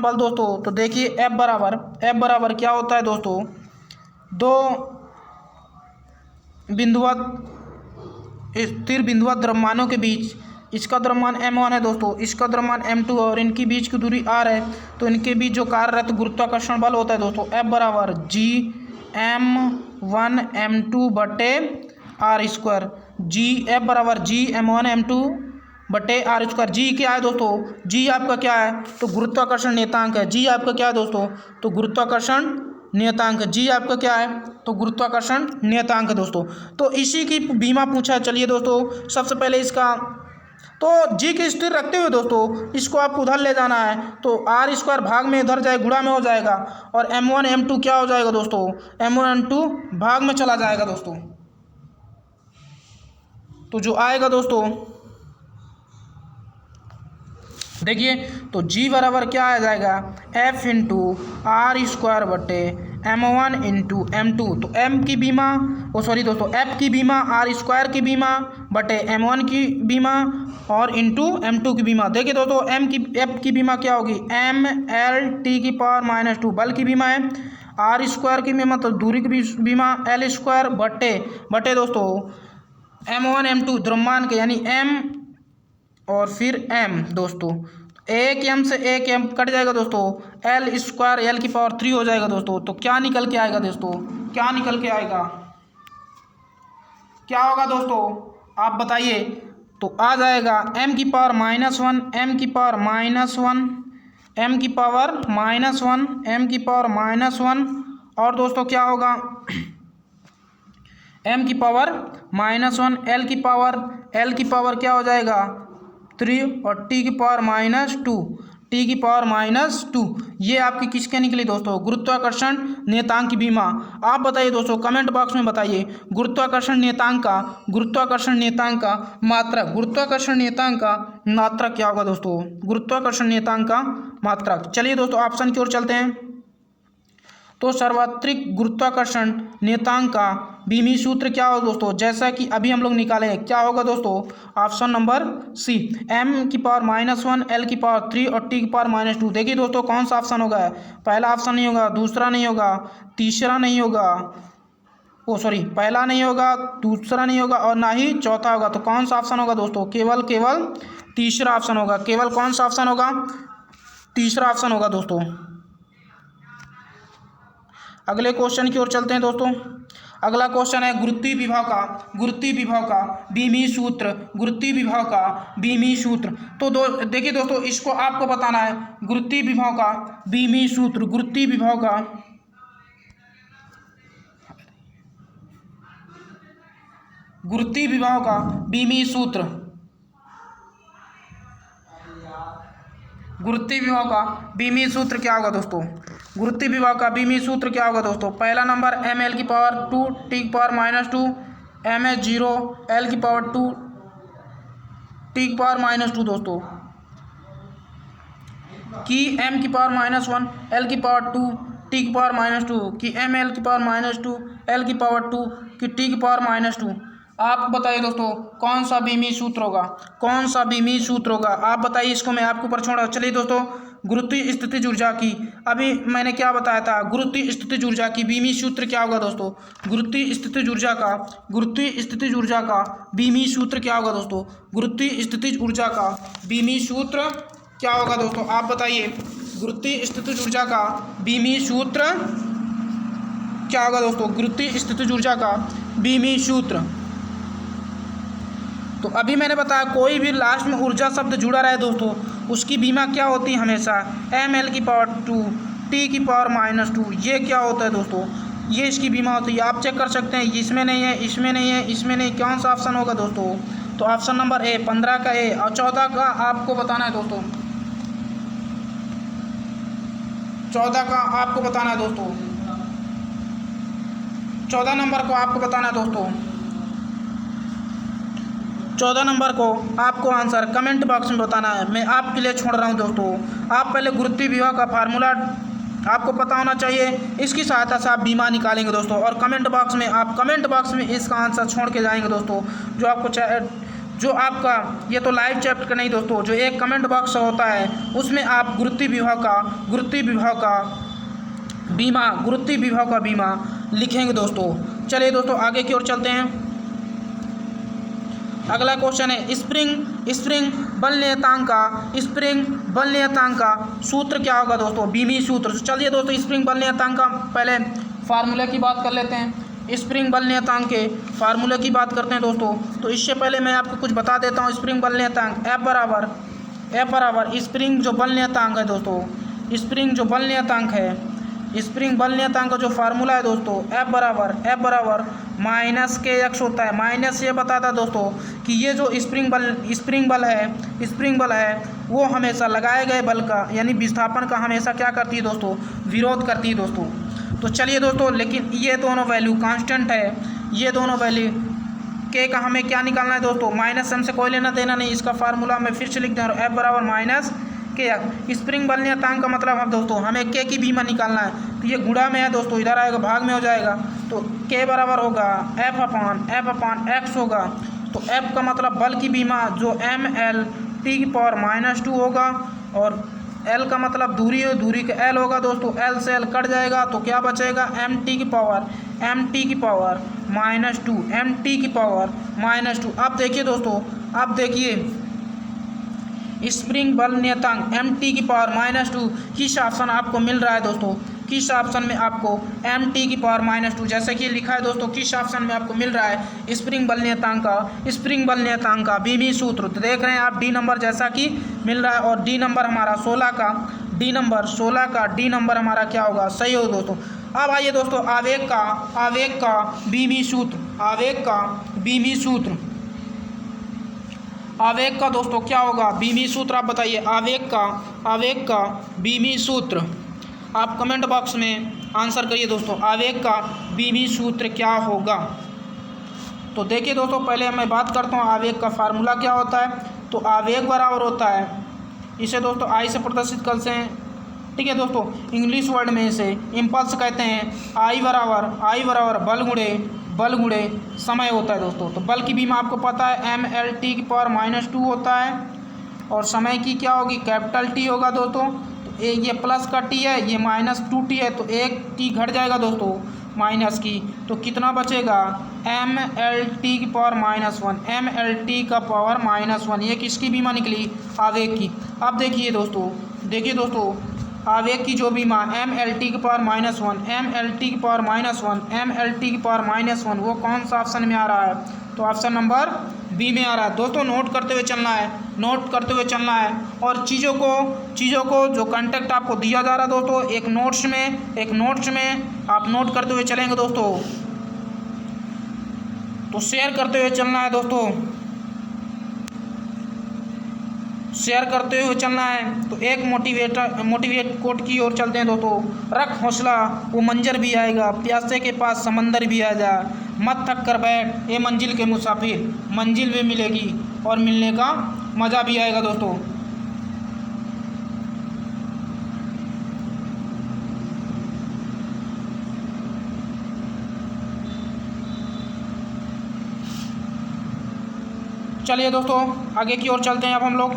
बल दोस्तों। तो देखिए F बराबर क्या होता है दोस्तों? दो स्थिर बिंदुवत द्रव्यमानों के बीच, इसका द्रव्यमान m1 है दोस्तों, इसका द्रव्यमान m2 और इनके बीच की दूरी r है। तो इनके बीच जो कार्यरत गुरुत्वाकर्षण बल होता है दोस्तों, F बराबर Gm1 m2 बटे r स्क्वायर। F बराबर Gm1 m2 बटे r स्क्वायर। जी क्या है दोस्तों? जी आपका क्या है? तो गुरुत्वाकर्षण नियतांक है। जी आपका क्या है दोस्तों? तो गुरुत्वाकर्षण नियतांक। जी आपका क्या है? तो गुरुत्वाकर्षण नियतांक दोस्तों। तो इसी की बीमा पूछा है। चलिए दोस्तों सबसे पहले इसका, तो जी की स्थिर रखते हुए दोस्तों इसको आपको उधर ले जाना है। तो r स्क्वायर भाग में इधर जाए, गुणा में हो जाएगा, और m1 m2 क्या हो जाएगा दोस्तों? m1 m2 भाग में चला जाएगा दोस्तों। तो जो आएगा दोस्तों देखिए, तो जी बराबर क्या आ जाएगा? F इंटू आर स्क्वायर बटे m1 इंटू m2। तो m की बीमा, दोस्तों f की बीमा r स्क्वायर की बीमा बटे m1 की बीमा और इंटू m2 की बीमा। देखिए दोस्तों f की बीमा क्या होगी? ml t की पावर -2 बल की बीमा है, r स्क्वायर की बीमा तो दूरी की बीमा l स्क्वायर बटे दोस्तों m1 m2 द्रव्यमान के, यानी और फिर m दोस्तों, एक m से एक m कट जाएगा दोस्तों, l स्क्वायर l की पावर 3 हो जाएगा दोस्तों। तो क्या निकल के आएगा दोस्तों, क्या निकल के आएगा, क्या होगा दोस्तों आप बताइए। तो आ जाएगा m की पावर -1, m की पावर -1, m की पावर -1, m की पावर -1, और दोस्तों क्या होगा m की पावर -1, l की पावर क्या हो जाएगा 3 और t की पावर -2, t की पावर -2। ये आपकी किसके निकली दोस्तों, गुरुत्वाकर्षण नियतांक की बीमा। आप बताइए दोस्तों, कमेंट बॉक्स में बताइए गुरुत्वाकर्षण नियतांक का मात्रक, गुरुत्वाकर्षण नियतांक का मात्रक क्या होगा दोस्तों, गुरुत्वाकर्षण नियतांक का मात्रक। चलिए दोस्तों ऑप्शन की ओर चलते हैं। तो सार्वत्रिक गुरुत्वाकर्षण नियतांक का बीमी सूत्र क्या होगा दोस्तों, जैसा कि अभी हम लोग निकाले हैं, क्या होगा दोस्तों, ऑप्शन नंबर सी, m की पावर -1, l की पावर 3 और t की पावर -2। देखिए दोस्तों कौन सा ऑप्शन होगा, पहला ऑप्शन नहीं होगा, दूसरा नहीं होगा, तीसरा नहीं होगा, पहला नहीं होगा, दूसरा नहीं होगा और ना ही चौथा होगा। तो कौन सा ऑप्शन होगा दोस्तों, केवल तीसरा ऑप्शन होगा। केवल कौन सा ऑप्शन होगा, तीसरा ऑप्शन होगा दोस्तों। अगले क्वेश्चन की ओर चलते हैं दोस्तों। अगला क्वेश्चन है गुरुत्वीय विभव का बीमी सूत्र, गुरुत्वीय विभव का बीमी सूत्र। तो देखिए दोस्तों इसको आपको बताना है, गुरुत्वीय विभव का बीमी सूत्र, गुरुत्वीय विभव का बीमी सूत्र, गुरुत्वीय विभव का बीमी सूत्र क्या होगा दोस्तों, गुरुत्वीय विभव का बीमी सूत्र क्या होगा दोस्तों। पहला नंबर ml की पावर 2, t की पावर -2, ms 0, l की पावर 2, t की पावर -2 दोस्तों, कि m की पावर -1, l की पावर 2, t की पावर -2, कि ml की पावर -2, l की पावर 2, कि t की पावर -2। आप बताइए दोस्तों कौन सा बीमी सूत्र होगा, कौन सा बीमी सूत्र होगा, आप बताइए। इसको मैं आपके ऊपर छोड़ा। चलिए दोस्तों गुरुत्वीय स्थितिज ऊर्जा की, अभी मैंने क्या बताया था, गुरुत्वीय स्थितिज ऊर्जा की बीमी सूत्र क्या होगा दोस्तों, गुरुत्वीय स्थितिज ऊर्जा का बीमी सूत्र क्या होगा दोस्तों, गुरुत्वीय स्थितिज ऊर्जा का बीमी सूत्र क्या होगा दोस्तों, आप बताइए। गुरुत्वीय स्थितिज ऊर्जा का बीमी सूत्र क्या होगा दोस्तों, गुरुत्वीय स्थितिज ऊर्जा का बीमी सूत्र। तो अभी मैंने बताया कोई भी लास्ट में ऊर्जा शब्द जुड़ा रहे दोस्तों, उसकी बीमा क्या होती है हमेशा ml की पावर 2, t की पावर -2। ये क्या होता है दोस्तों, ये इसकी बीमा होती है। आप चेक कर सकते हैं, इसमें नहीं है, इसमें नहीं है, इसमें नहीं, कौन सा ऑप्शन होगा दोस्तों। तो ऑप्शन नंबर ए 15 का ए, और 14 का आपको बताना है दोस्तों, 14 का आपको बताना है दोस्तों, 14 नंबर को आपको बताना है दोस्तों, 14 नंबर को आपको आंसर कमेंट बॉक्स में बताना है। मैं आपके लिए छोड़ रहा हूं दोस्तों। आप पहले गुरुत्वीय विभव का फार्मूला आपको पता होना चाहिए, इसकी सहायता से आप बीमा निकालेंगे दोस्तों। और कमेंट बॉक्स में इसका आंसर छोड़ के जाएंगे दोस्तों, जो आपको जो आपका ये तो लाइव चैप्टर का नहीं दोस्तों, जो एक कमेंट बॉक्स होता है उसमें आप गुरुत्वीय विभव का बीमा लिखेंगे दोस्तों। चलिए दोस्तों आगे की ओर चलते हैं। अगला क्वेश्चन है स्प्रिंग बल नियतांक का सूत्र क्या होगा दोस्तों, बीमी सूत्र। चलिए दोस्तों स्प्रिंग बल नियतांक का पहले फार्मूले की बात कर लेते हैं। स्प्रिंग बल नियतांक के फार्मूले की बात करते हैं दोस्तों। तो इससे पहले मैं आपको कुछ बता देता हूँ। स्प्रिंग बल नियतांक F बराबर स्प्रिंग जो बल नियतांक है दोस्तों, स्प्रिंग बल नियतांक का जो फार्मूला है दोस्तों F बराबर -kx होता है। माइनस ये बताता है दोस्तों कि ये जो स्प्रिंग बल है वो हमेशा लगाए गए बल का यानी विस्थापन का हमेशा क्या करती है दोस्तों, विरोध करती है दोस्तों। तो चलिए दोस्तों, लेकिन ये दोनों वैल्यू कांस्टेंट है, ये दोनों वैल्यू के का हमें क्या निकालना है दोस्तों, -m से कोई लेना देना नहीं। इसका फार्मूला मैं फिर से लिख दे रहा हूँ, F बराबर -k। स्प्रिंग बल नियतांक का मतलब है दोस्तों हमें k की बीमा निकालना है। तो ये गुणा में है दोस्तों, इधर आएगा भाग में हो जाएगा। तो k बराबर होगा F अपान x होगा। तो F का मतलब बल की बीमा जो ml t की पावर -2 होगा, और L का मतलब दूरी का L होगा दोस्तों। L से L कट जाएगा तो क्या बचेगा, mt की पावर -2। अब देखिए दोस्तों, स्प्रिंग बल नियतांक mt⁻², किस ऑप्शन आपको मिल रहा है दोस्तों, किस ऑप्शन में आपको mt⁻², जैसे कि लिखा है दोस्तों, किस ऑप्शन में आपको मिल रहा है स्प्रिंग बल नियतांक का बीमी सूत्र। तो देख रहे हैं आप डी नंबर जैसा कि मिल रहा है, और डी नंबर हमारा 16 का डी नंबर हमारा क्या होगा, सही हो दोस्तों। अब आइए दोस्तों आवेग का बीमी सूत्र, आवेग का दोस्तों क्या होगा बीमी सूत्र, आप बताइए आवेग का बीमी सूत्र। आप कमेंट बॉक्स में आंसर करिए दोस्तों, आवेग का बीमी सूत्र क्या होगा। तो देखिए दोस्तों, पहले मैं बात करता हूँ आवेग का फार्मूला क्या होता है। तो आवेग बराबर होता है, इसे दोस्तों आई से प्रदर्शित करते हैं, ठीक है दोस्तों। इंग्लिश वर्ड में इसे इम्पल्स कहते हैं। आई बराबर बल गुणे समय होता है दोस्तों। तो बल की बीमा आपको पता है mL⁻² होता है, और समय की क्या होगी, कैपिटल T होगा दोस्तों। तो ये प्लस का T है, ये -2T है, तो एक T घट जाएगा दोस्तों माइनस की, तो कितना बचेगा mL⁻⁻1, ये किसकी बीमा निकली, आवेग की। अब देखिए दोस्तों आवेग की जो बीमा mL⁻⁻1 वो कौन सा ऑप्शन में आ रहा है, तो ऑप्शन नंबर बी में आ रहा है दोस्तों। नोट करते हुए चलना है, और चीज़ों को जो कांटेक्ट आपको दिया जा रहा है दोस्तों, एक नोट्स में आप नोट करते हुए चलेंगे दोस्तों। तो शेयर करते हुए चलना है दोस्तों, तो एक मोटिवेट कोट की ओर चलते हैं दोस्तों। रख हौसला, वो मंजर भी आएगा, प्यासे के पास समंदर भी आ जा, मत थक कर बैठ ए मंजिल के मुसाफिर, मंजिल भी मिलेगी और मिलने का मज़ा भी आएगा दोस्तों। चलिए दोस्तों आगे की ओर चलते हैं अब हम लोग।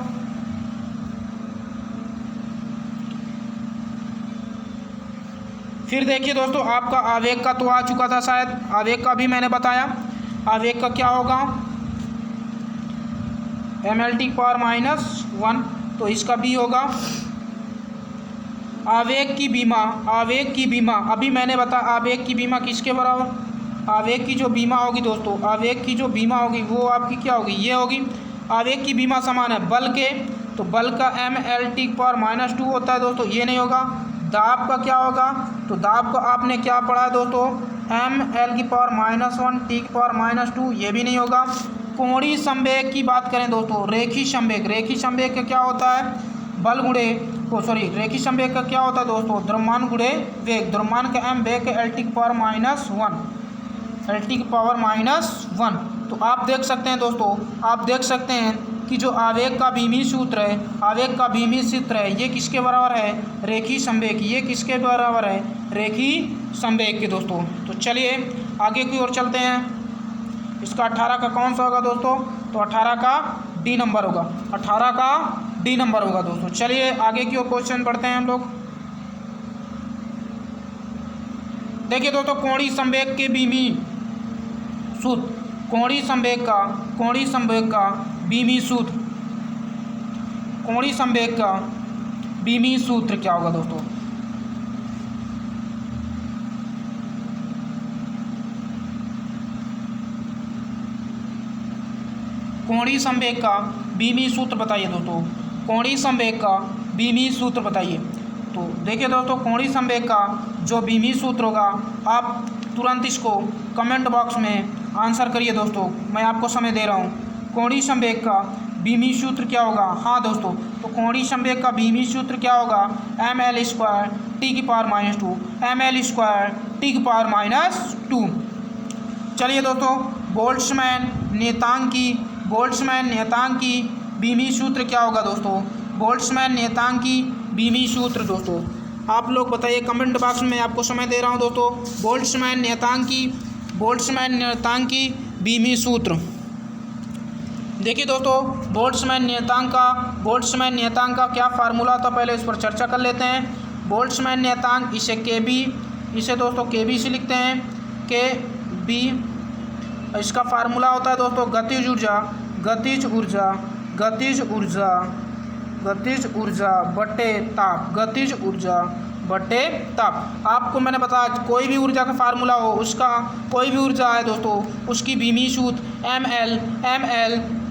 फिर देखिए दोस्तों, आपका आवेग का तो आ चुका था शायद, आवेग का भी मैंने बताया। आवेग का क्या होगा mL⁻⁻1, तो इसका भी होगा। आवेग की बीमा अभी मैंने बताया, आवेग की बीमा किसके बराबर, आवेग की जो बीमा होगी दोस्तों, वो आपकी क्या होगी, ये होगी। आवेग की बीमा समान है बल के, तो बल का mL⁻⁻2 होता है दोस्तों, ये नहीं होगा। दाब का क्या होगा, तो दाब को आपने क्या पढ़ा है दोस्तों, mL⁻⁻1 T⁻², ये भी नहीं होगा। कोणीय संवेग की बात करें दोस्तों, रेखी संवेग का क्या होता है, रेखी संवेग का क्या होता है दोस्तों, द्रव्यमान गुणे वेग, द्रव्यमान का m, वेग का L⁻⁻1। तो आप देख सकते हैं दोस्तों, कि जो आवेग का बीमी सूत्र है, ये किसके बराबर है, रेखी संवेग। ये किसके बराबर है, रेखी संवेग के दोस्तों। तो चलिए आगे की ओर चलते हैं। इसका 18 का कौन सा होगा दोस्तों, तो 18 का डी नंबर होगा दोस्तों। चलिए आगे की ओर क्वेश्चन पढ़ते हैं हम लोग। देखिए दोस्तों, कोणीय संवेग के बीमी सूत्र, कोणीय संवेग का बीमी सूत्र, कोणीय संवेग का बीमी सूत्र क्या होगा दोस्तों। कोणीय संवेग का बीमी सूत्र बताइए दोस्तों, कोणीय संवेग का बीमी सूत्र बताइए। तो देखिए दोस्तों, कोणीय संवेग का जो बीमी सूत्र होगा, आप तुरंत इसको कमेंट बॉक्स में आंसर करिए दोस्तों, मैं आपको समय दे रहा हूँ। कोणीय संवेग का बीमी सूत्र क्या होगा, हाँ दोस्तों, तो कोणीय संवेग का बीमी सूत्र क्या होगा, mL² T⁻²। चलिए दोस्तों, बोल्ट्जमैन नियतांक की बीमी सूत्र क्या होगा दोस्तों, बोल्ट्जमैन नियतांक की बीमी सूत्र दोस्तों, आप लोग बताइए कमेंट बॉक्स में, आपको समय दे रहा हूँ दोस्तों। बोल्ट्जमैन नियतांक की बीमी सूत्र। देखिए दोस्तों, बोल्ट्जमैन नियतांक का क्या फार्मूला था, पहले इस पर चर्चा कर लेते हैं। बोल्ट्जमैन नियतांक, इसे दोस्तों KB से लिखते हैं, KB। इसका फार्मूला होता है दोस्तों गतिज ऊर्जा गतिज ऊर्जा बटे ताप, गतिज ऊर्जा बटे ताप। आपको मैंने बताया कोई भी ऊर्जा का फार्मूला हो, उसका कोई भी ऊर्जा है दोस्तों, उसकी बीमी सूत्र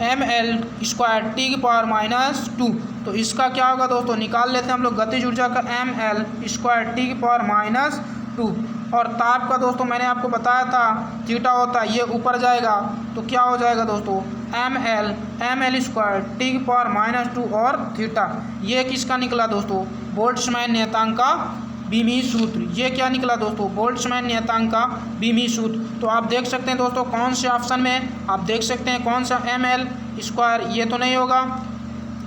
एम एल स्क्वायर टी की पावर -2। तो इसका क्या होगा दोस्तों, निकाल लेते हैं हम लोग गतिज ऊर्जा का एम एल स्क्वायर टी की पावर -2। और ताप का दोस्तों मैंने आपको बताया था थीटा होता है, ये ऊपर जाएगा तो क्या हो जाएगा दोस्तों, एम एल स्क्वायर टी की पावर -2 और थीटा। ये किसका निकला दोस्तों, बोल्ट्जमैन नियतांक का बीमी सूत्र। ये क्या निकला दोस्तों, बोल्ट्जमैन नियतांक का बीमी सूत्र। तो आप देख सकते हैं दोस्तों कौन से ऑप्शन में, आप देख सकते हैं कौन सा एम एल स्क्वायर, ये तो नहीं होगा,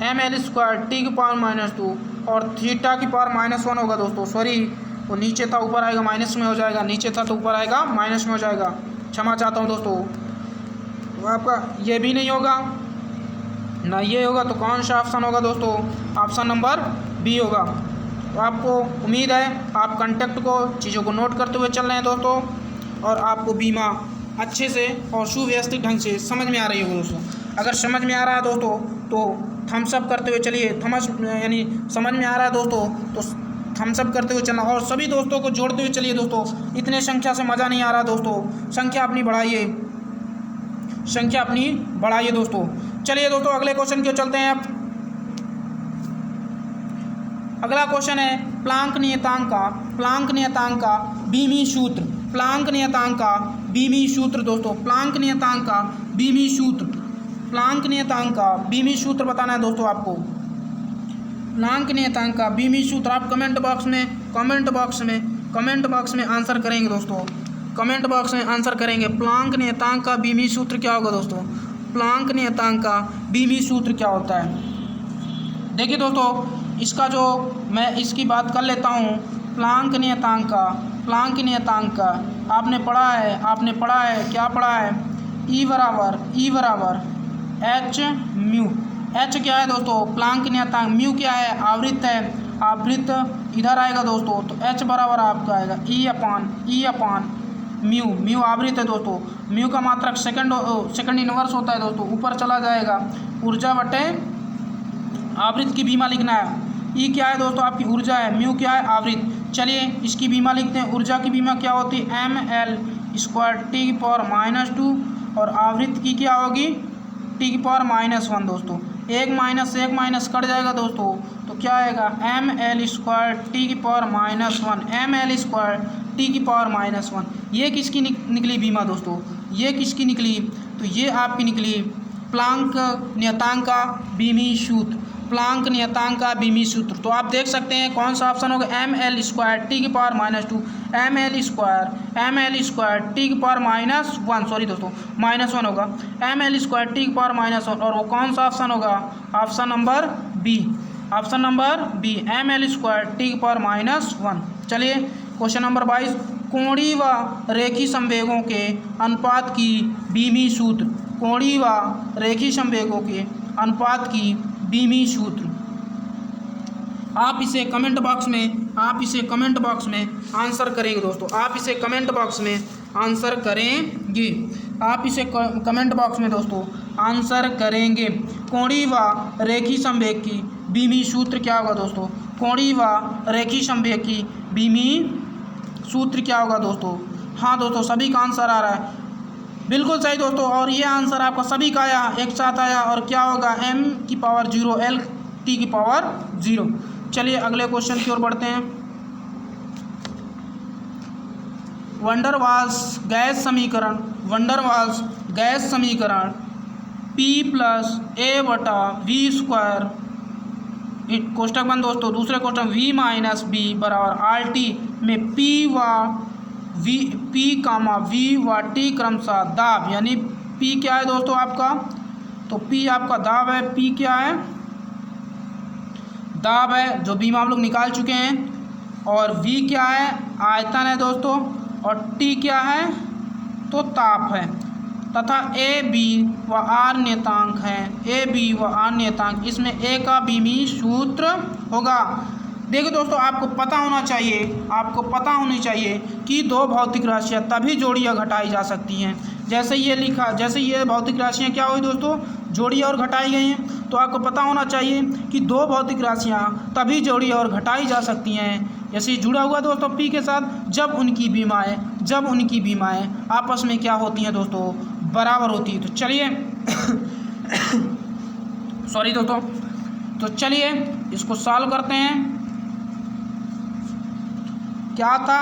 एम एल स्क्वायर टी की पावर -2 और थीटा की पावर -1 होगा दोस्तों। सॉरी, वो नीचे था ऊपर आएगा माइनस में हो जाएगा, नीचे था तो ऊपर आएगा माइनस में हो जाएगा, क्षमा चाहता हूँ दोस्तों। तो आपका ये भी नहीं होगा ना, ये होगा, तो कौन सा ऑप्शन होगा दोस्तों, ऑप्शन नंबर बी होगा। तो आपको उम्मीद है आप कंटेक्ट को, चीज़ों को नोट करते हुए चल रहे हैं दोस्तों, और आपको बीमा अच्छे से और सुव्यवस्थित ढंग से समझ में आ रही होगी दोस्तों। अगर समझ में आ रहा है दोस्तों तो थम्स अप करते हुए चलिए, यानी समझ में आ रहा है दोस्तों तो थम्स अप करते हुए चलना, और सभी दोस्तों को जोड़ते हुए चलिए दोस्तों। इतने संख्या से मज़ा नहीं आ रहा दोस्तों, संख्या अपनी बढ़ाइए, संख्या अपनी बढ़ाइए दोस्तों। चलिए दोस्तों अगले क्वेश्चन की ओर चलते हैं। अब अगला क्वेश्चन है प्लांक नियतांक का बीमी सूत्र, प्लांक नियतांक का बीमी सूत्र दोस्तों, प्लांक नियतांक का बीमी सूत्र, प्लांक नियतांक का बीमी सूत्र बताना है दोस्तों आपको। प्लांक नियतांक का बीमी सूत्र आप कमेंट बॉक्स में आंसर करेंगे दोस्तों, कमेंट बॉक्स में आंसर करेंगे। प्लांक नियतांक का बीमी सूत्र क्या होगा दोस्तों, प्लांक नियतांक का बीमी सूत्र क्या होता है। देखिए दोस्तों इसका जो मैं इसकी बात कर लेता हूँ, प्लांक नियतांक का आपने पढ़ा है क्या पढ़ा है, ई बराबर एच म्यू। एच क्या है दोस्तों, प्लांक नियतांक, म्यू क्या है, आवृत्त है, आवृत्त इधर आएगा दोस्तों, तो एच बराबर आपका आएगा ई अपान म्यू आवृत्त है दोस्तों। म्यू का मात्रक सेकंड इनवर्स होता है दोस्तों, ऊपर चला जाएगा, ऊर्जा बटे आवृत्त की बीमा लिखना है। ई क्या है दोस्तों, आपकी ऊर्जा है, म्यू क्या है, आवृत्त। चलिए इसकी बीमा लिखते हैं, ऊर्जा की बीमा क्या होती है, एम एल स्क्वायर टी की पावर -2 और आवृत्त की क्या होगी, टी की पावर -1 दोस्तों। एक माइनस कट जाएगा दोस्तों, तो क्या आएगा, एम एल स्क्वायर टी की power -1, M L square T की पावर -1। ये किसकी निकली बीमा दोस्तों, ये किसकी निकली, तो ये आपकी निकली प्लांक नियतांक का बीमी सूत्र, प्लांक नियतांक का बीमी सूत्र। तो आप देख सकते हैं कौन सा ऑप्शन होगा, एम एल स्क्वायर टी की power -2, M L square T की पावर -1, सॉरी दोस्तों -1 होगा, एम एल स्क्वायर टी की पावर -1, और वो कौन सा ऑप्शन होगा, option number B, M L square T की पावर -1। चलिए क्वेश्चन नंबर 22, कोणीय व रेखीय संवेगों के अनुपात की बीमी सूत्र, कोणीय व रेखीय संवेगों के अनुपात की बीमी सूत्र। आप इसे कमेंट बॉक्स में आंसर करेंगे दोस्तों, आप इसे कमेंट बॉक्स में आंसर करेंगे, आप इसे कमेंट बॉक्स में दोस्तों आंसर करेंगे। कोणीय व रेखीय संवेग की बीमी सूत्र क्या होगा दोस्तों, कोणीय व रेखीय संवेग की बीमी सूत्र क्या होगा दोस्तों। हाँ दोस्तों सभी का आंसर आ रहा है, बिल्कुल सही दोस्तों, और ये आंसर आपका सभी का आया, एक साथ आया, और क्या होगा, m की पावर 0 l t की पावर 0। चलिए अगले क्वेश्चन की ओर बढ़ते हैं। वंडर वाल्स गैस समीकरण P + A बटा v² कोष्टक बंद दोस्तों, दूसरे क्वेश्चन v - b बराबर RT में P व T क्रमशः दाब, यानी P क्या है दोस्तों आपका, तो P आपका दाब है, P क्या है, दाब है, जो बीमा हम लोग निकाल चुके हैं, और V क्या है, आयतन है दोस्तों, और T क्या है, तो ताप है, तथा A B व R नियतांक है, इसमें A का बीमी सूत्र होगा। देखिए दोस्तों आपको पता होनी चाहिए कि दो भौतिक राशियाँ तभी जोड़ी या घटाई जा सकती हैं। जैसे ये भौतिक राशियाँ क्या हुई दोस्तों, जोड़ी और घटाई गई हैं। तो आपको पता होना चाहिए कि दो भौतिक राशियाँ तभी जोड़ी और घटाई जा सकती हैं, जैसे जुड़ा हुआ दोस्तों P के साथ, जब उनकी बीमाएँ आपस में क्या होती हैं दोस्तों, बराबर होती है। तो चलिए सॉरी दोस्तों, तो चलिए इसको सॉल्व करते हैं। क्या था,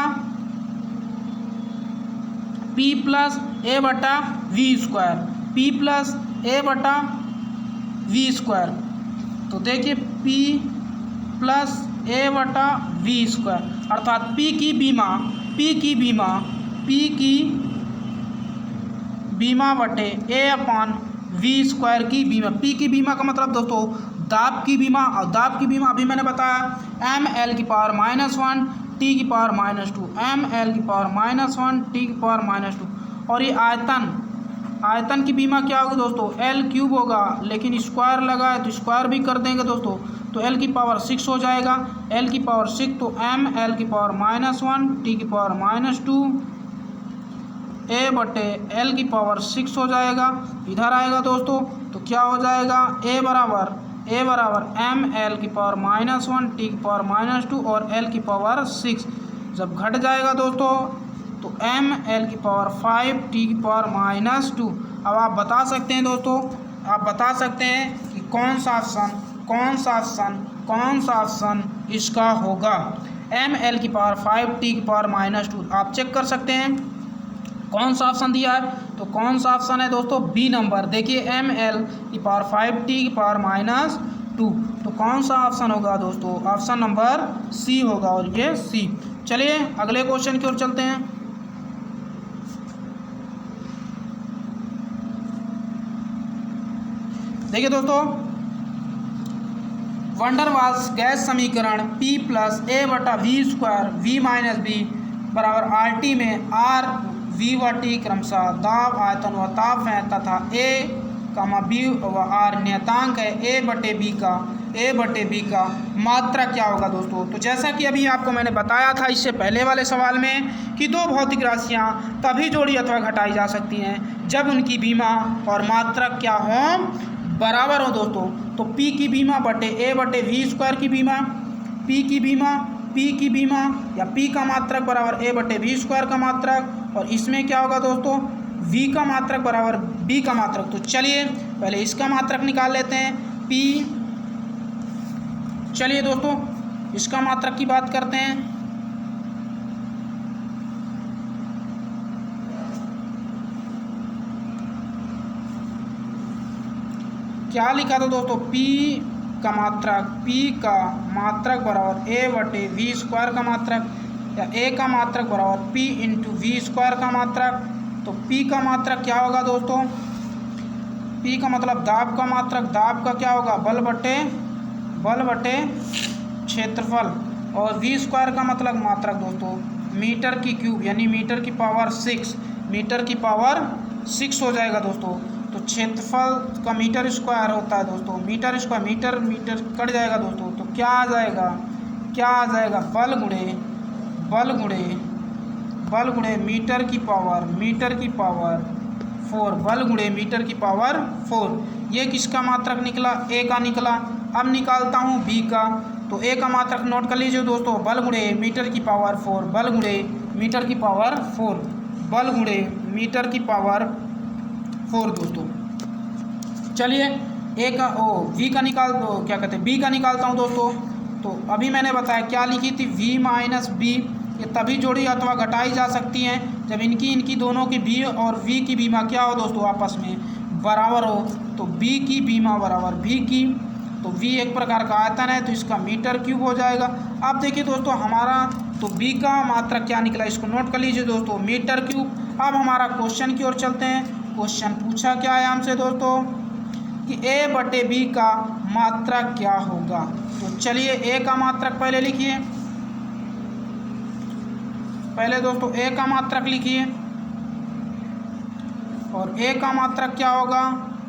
P प्लस ए बटा V square, P plus A बटा वी स्क्वायर। तो देखिए P प्लस ए बटा वी स्क्वायर अर्थात P की बीमा बटे ए अपान वी स्क्वायर की बीमा। P की बीमा का मतलब दोस्तों दाब की बीमा, और दाब की बीमा अभी मैंने बताया एम एल की पावर -1 टी की पावर -2, एम एल की पावर -1 टी की पावर -2। और ये आयतन की बीमा क्या होगी दोस्तों, एल क्यूब होगा, लेकिन स्क्वायर लगा है तो स्क्वायर भी कर देंगे दोस्तों, तो एल की पावर 6 हो जाएगा, एल की पावर 6, तो एम एल की पावर -1 टी की पावर -2 ए बटे एल की पावर 6 हो जाएगा। इधर आएगा दोस्तों तो क्या हो जाएगा, ए बराबर एम एल की पावर -1 टी की पावर -2 और एल की पावर 6। जब घट जाएगा दोस्तों तो एम एल की पावर 5 टी की पावर -2। अब आप बता सकते हैं दोस्तों, आप बता सकते हैं कि कौन सा ऑप्शन इसका होगा। एम एल की पावर 5 टी की पावर -2 आप चेक कर सकते हैं कौन सा ऑप्शन दिया है, तो कौन सा ऑप्शन है दोस्तों, बी नंबर। देखिए एम एल की पावर 5 टी की पावर -2, तो कौन सा ऑप्शन होगा दोस्तों, ऑप्शन नंबर सी होगा, और ये सी। चलिए अगले क्वेश्चन की ओर चलते हैं। देखिए दोस्तों, वंडर वाल्स गैस समीकरण P प्लस ए बटा V square V minus B बराबर आर टी में आर वी व टी क्रमशः दाब, आयतन व ताप हैं तथा ए बी व आर नियतांक है ए बटे बी का मात्रा क्या होगा दोस्तों। तो जैसा कि अभी आपको मैंने बताया था इससे पहले वाले सवाल में कि दो भौतिक राशियाँ तभी जोड़ी अथवा घटाई जा सकती हैं जब उनकी बीमा और मात्रक क्या हो, बराबर हो दोस्तों। तो P की बीमा बटे ए बटे वी स्क्वायर की बीमा, P की बीमा या P का मात्रक बराबर ए बटे वी स्क्वायर का मात्रक, और इसमें क्या होगा दोस्तों, V का मात्रक बराबर B का मात्रक। तो चलिए पहले इसका मात्रक निकाल लेते हैं P। चलिए दोस्तों इसका मात्रक की बात करते हैं। क्या लिखा था दोस्तों, P का मात्रक बराबर ए बटे वी स्क्वायर का मात्रक, या ए का मात्रक बराबर P इंटू वी स्क्वायर का मात्रक। तो P का मात्रक क्या होगा दोस्तों, P का मतलब दाब का मात्रक, दाब का क्या होगा, बल बटे क्षेत्रफल, और वी स्क्वायर का मतलब मात्रक दोस्तों मीटर की क्यूब यानी मीटर की पावर 6 हो जाएगा दोस्तों। तो क्षेत्रफल का मीटर स्क्वायर होता है दोस्तों, मीटर स्क्वायर मीटर कट जाएगा दोस्तों, तो क्या आ जाएगा बल गुणे मीटर की पावर 4, बल गुणे मीटर की पावर 4। ये किसका मात्रक निकला, ए का निकला। अब निकालता हूँ बी का, तो ए का मात्रक नोट कर लीजिए दोस्तों, बल गुणे मीटर की पावर 4, बल गुणे मीटर की पावर 4 दोस्तों। चलिए ए का वी का निकाल दो, क्या कहते हैं, बी का निकालता हूँ दोस्तों। तो अभी मैंने बताया क्या लिखी थी, v माइनस बी, ये तभी जोड़ी अथवा घटाई जा सकती हैं जब इनकी दोनों की b और v की बीमा क्या हो दोस्तों, आपस में बराबर हो। तो b की बीमा बराबर v की, तो v एक प्रकार का आयतन है तो इसका मीटर क्यूब हो जाएगा। अब देखिए दोस्तों हमारा तो b का मात्रक क्या निकला, इसको नोट कर लीजिए दोस्तों, मीटर क्यूब। अब हमारा क्वेश्चन की ओर चलते हैं। क्वेश्चन पूछा क्या है हमसे दोस्तों कि a बटे b का मात्रक क्या होगा। तो चलिए a का मात्रक पहले लिखिए, पहले दोस्तों a का मात्रक लिखिए, और a का मात्रक क्या होगा,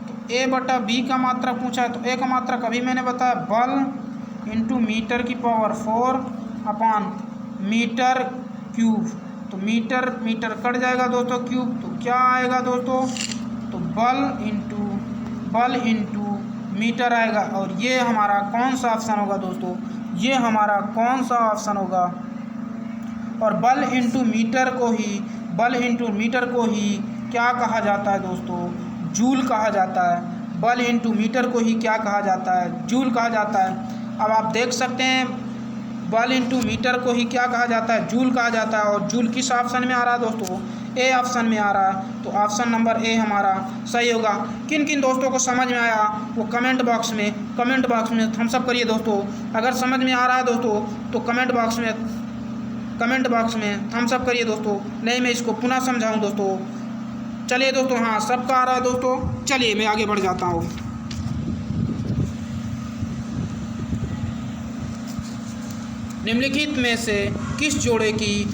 तो a बटा b का मात्रक पूछा है। तो a का मात्रक अभी मैंने बताया बल इंटू मीटर की पावर 4 अपान मीटर क्यूब। तो मीटर कट जाएगा दोस्तों क्यूब, तो क्या आएगा दोस्तों, तो बल इंटू मीटर आएगा। और ये हमारा कौन सा ऑप्शन होगा दोस्तों, ये हमारा कौन सा ऑप्शन होगा। और बल इंटू मीटर को ही क्या कहा जाता है दोस्तों, जूल कहा जाता है। बल इंटू मीटर को ही क्या कहा जाता है, जूल कहा जाता है। अब आप देख सकते हैं बल इंटू मीटर को ही क्या कहा जाता है, जूल कहा जाता है। और जूल किस ऑप्शन में आ रहा है दोस्तों, ए ऑप्शन में आ रहा है। तो ऑप्शन नंबर ए हमारा सही होगा। किन किन दोस्तों को समझ में आया वो कमेंट बॉक्स में थम्स अप करिए दोस्तों। अगर समझ में आ रहा है दोस्तों तो कमेंट बॉक्स में थम्स अप करिए दोस्तों, नहीं मैं इसको पुनः समझाऊं दोस्तों। चलिए दोस्तों, हाँ सबका आ रहा है दोस्तों। चलिए मैं आगे बढ़ जाता हूँ। निम्नलिखित में से किस जोड़े की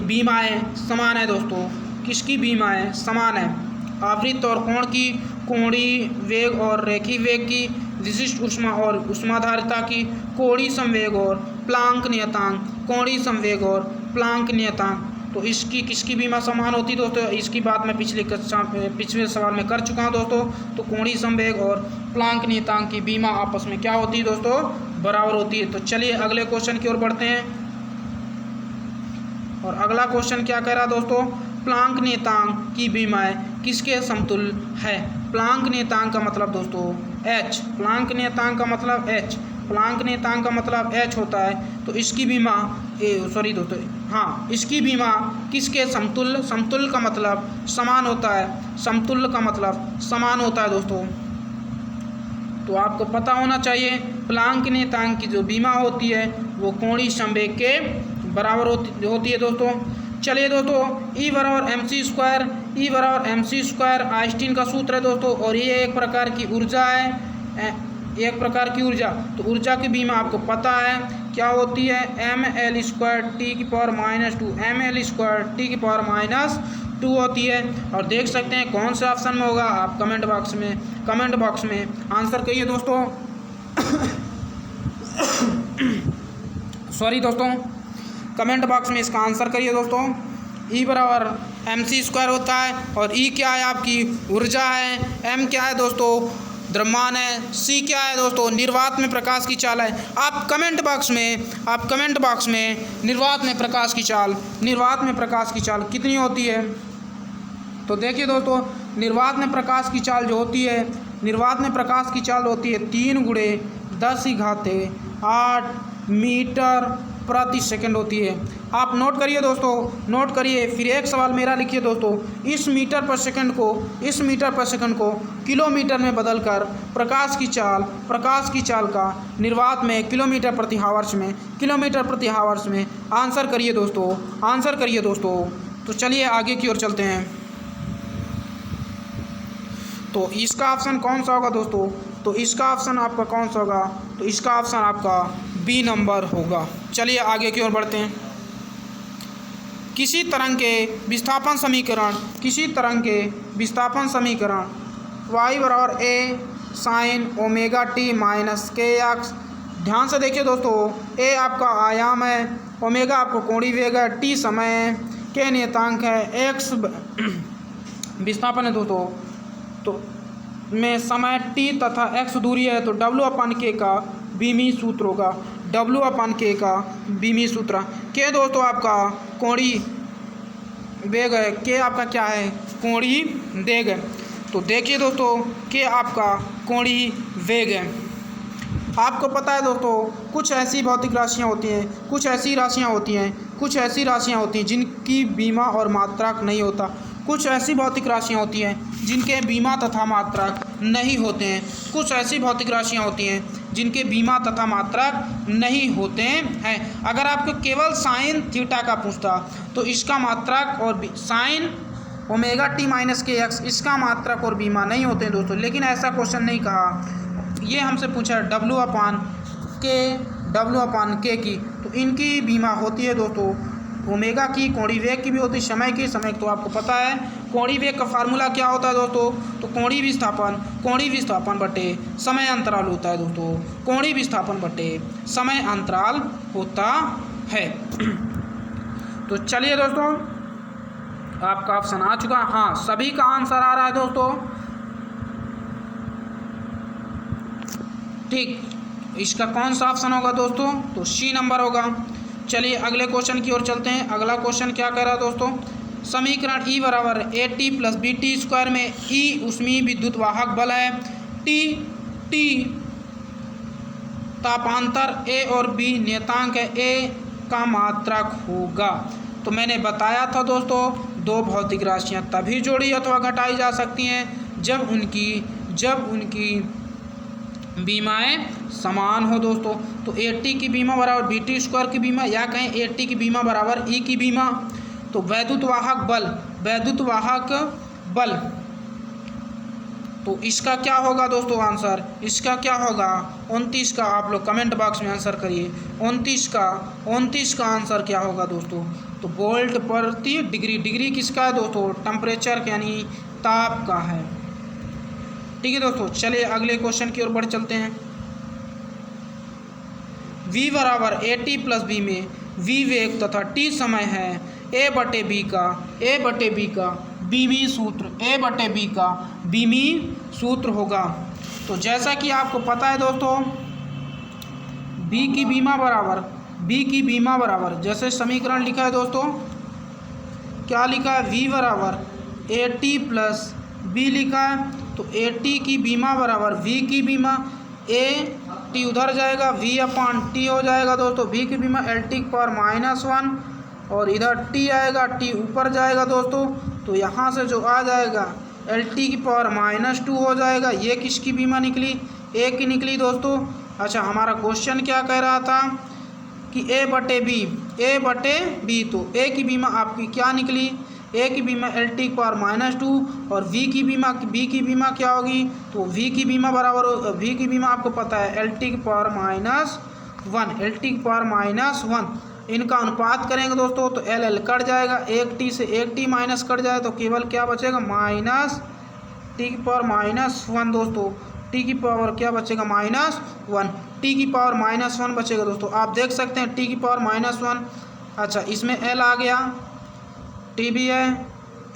बीमाएँ समान है दोस्तों, किसकी बीमाएँ समान है। आवृत्त और कोण की, कोणीय वेग और रेखीय वेग की, विशिष्ट ऊष्मा और ऊष्माधारिता की, कोणीय संवेग और प्लांक नियतांक, कोणीय संवेग और प्लांक नियतांक। तो इसकी किसकी बीमा समान होती है दोस्तों, इसकी बात मैं पिछले सवाल में कर चुका हूँ दोस्तों। तो कोणीय संवेग और प्लांक नियतांक की बीमा आपस में क्या होती है दोस्तों, बराबर होती है। तो चलिए अगले क्वेश्चन की ओर बढ़ते हैं। और अगला क्वेश्चन क्या कह रहा है दोस्तों, प्लांक नियतांक की बीमाएँ किसके समतुल्य है। प्लांक नियतांक का मतलब दोस्तों एच, प्लांक नियतांक का मतलब एच, प्लांक नियतांक का मतलब एच होता है। तो इसकी बीमा इसकी बीमा किसके समतुल्य, समतुल्य का मतलब समान होता है, समतुल्य का मतलब समान होता है दोस्तों। तो आपको पता होना चाहिए प्लांक नियतांक की जो बीमा होती है वो कोणीय संवेग के बराबर होती है दोस्तों। चलिए दोस्तों, E बराबर mc स्क्वायर आइंस्टीन का सूत्र है दोस्तों। और ये एक प्रकार की ऊर्जा है, एक प्रकार की ऊर्जा। तो ऊर्जा की बीमा आपको पता है क्या होती है, ml स्क्वायर टी की पावर -2, ml स्क्वायर टी की पावर -2 होती है। और देख सकते हैं कौन से ऑप्शन में होगा, आप कमेंट बॉक्स में आंसर करिए दोस्तों। सॉरी दोस्तों, कमेंट बॉक्स में इसका आंसर करिए दोस्तों। E बराबर mc स्क्वायर होता है। और E क्या है, आपकी ऊर्जा है। M क्या है दोस्तों, द्रव्यमान है। C क्या है दोस्तों, निर्वात में प्रकाश की चाल है। आप कमेंट बॉक्स में निर्वात में प्रकाश की चाल कितनी होती है। तो देखिए दोस्तों, निर्वात में प्रकाश की चाल जो होती है, 3 × 10⁸ मीटर प्रति सेकंड होती है। आप नोट करिए दोस्तों, नोट करिए। फिर एक सवाल मेरा लिखिए दोस्तों, इस मीटर पर सेकंड को किलोमीटर में बदलकर प्रकाश की चाल का निर्वात में किलोमीटर प्रति हावर्स में आंसर करिए दोस्तों। तो चलिए आगे की ओर चलते हैं। तो इसका ऑप्शन कौन सा होगा दोस्तों, तो इसका ऑप्शन आपका कौन सा होगा, तो इसका ऑप्शन आपका बी नंबर होगा। चलिए आगे की ओर बढ़ते हैं। किसी तरंग के विस्थापन समीकरण y बराबर a sin ωt - kx। ध्यान से देखिए दोस्तों, a आपका आयाम है, ओमेगा आपको कोणीय वेग है, t समय है, k नियतांक है, x विस्थापन है दोस्तों। तो में समय t तथा x दूरी है। तो W/K का बीमी सूत्र होगा, W/K का बीमी सूत्र। K दोस्तों आपका कोणीय वेग है, K आपका क्या है, कोणीय वेग है। तो देखिए दोस्तों, K आपका कोणीय वेग है। आपको पता है दोस्तों, कुछ ऐसी भौतिक राशियाँ होती हैं, कुछ ऐसी राशियाँ होती हैं जिनकी बीमा और मात्रक नहीं होता। कुछ ऐसी भौतिक राशियाँ होती हैं जिनके बीमा तथा मात्रक नहीं होते हैं। कुछ ऐसी भौतिक राशियाँ होती हैं जिनके बीमा तथा मात्रक नहीं होते हैं। अगर आपको केवल साइन थीटा का पूछता तो इसका मात्रक और साइन ωt - kx इसका मात्रक और बीमा नहीं होते हैं दोस्तों। लेकिन ऐसा क्वेश्चन नहीं कहा, ये हमसे पूछा W/K की। तो इनकी बीमा होती है दोस्तों ओमेगा की, कोणीय वेग की भी होती है, समय की। तो आपको पता है कोणीय वेग का फार्मूला क्या होता है दोस्तों, तो कोणीय विस्थापन बटे समय अंतराल होता है दोस्तों, कोणीय विस्थापन बटे समय अंतराल होता है। तो चलिए दोस्तों, आपका ऑप्शन आ चुका, हाँ सभी का आंसर आ रहा है दोस्तों। ठीक, इसका कौन सा ऑप्शन होगा दोस्तों? तो सी नंबर होगा। चलिए अगले क्वेश्चन की ओर चलते हैं। अगला क्वेश्चन क्या कह रहा है दोस्तों? समीकरण E बराबर AT + BT स्क्वायर में E ऊष्मीय विद्युत वाहक बल है, T तापांतर, A और B नियतांक है, A का मात्रक होगा। तो मैंने बताया था दोस्तों, दो भौतिक राशियां तभी जोड़ी अथवा घटाई जा सकती हैं जब उनकी बीमाएँ समान हो दोस्तों। तो AT की बीमा बराबर BT स्क्वायर की बीमा, या कहें AT की बीमा बराबर E की बीमा। तो वैद्युत वाहक बल, तो इसका क्या होगा दोस्तों आंसर? इसका क्या होगा? 29 का आप लोग कमेंट बॉक्स में आंसर करिए। 29 का आंसर क्या होगा दोस्तों? तो वोल्ट प्रति डिग्री किसका है दोस्तों? टेम्परेचर यानी ताप का है। ठीक है दोस्तों, चलिए अगले क्वेश्चन की ओर बढ़ चलते हैं। V बराबर AT + B में V वेग तथा T समय है, A बटे B का बीमी सूत्र होगा। तो जैसा कि आपको पता है दोस्तों, B की बीमा बराबर जैसे समीकरण लिखा है दोस्तों, क्या लिखा है? V बराबर AT + B लिखा है। तो AT की बीमा बराबर V की बीमा, AT उधर जाएगा, V/T हो जाएगा दोस्तों। V की बीमा LT⁻⁻1 और इधर T आएगा, T ऊपर जाएगा दोस्तों। तो यहाँ से जो आ जाएगा LT⁻⁻2 हो जाएगा। ये किसकी बीमा निकली? A की निकली दोस्तों। अच्छा, हमारा क्वेश्चन क्या कह रहा था कि A बटे B, तो A की बीमा आपकी क्या निकली? A की बीमा LT⁻⁻2 और B की बीमा क्या होगी? तो V की बीमा आपको पता है LT⁻⁻1। इनका अनुपात करेंगे दोस्तों तो L कट जाएगा, एक T से एक T माइनस कट जाए तो केवल क्या बचेगा? -T⁻⁻1 दोस्तों। T की पावर क्या बचेगा? -1। T की पावर -1 बचेगा दोस्तों। आप देख सकते हैं T की पावर -1। अच्छा, इसमें L आ गया, T भी है,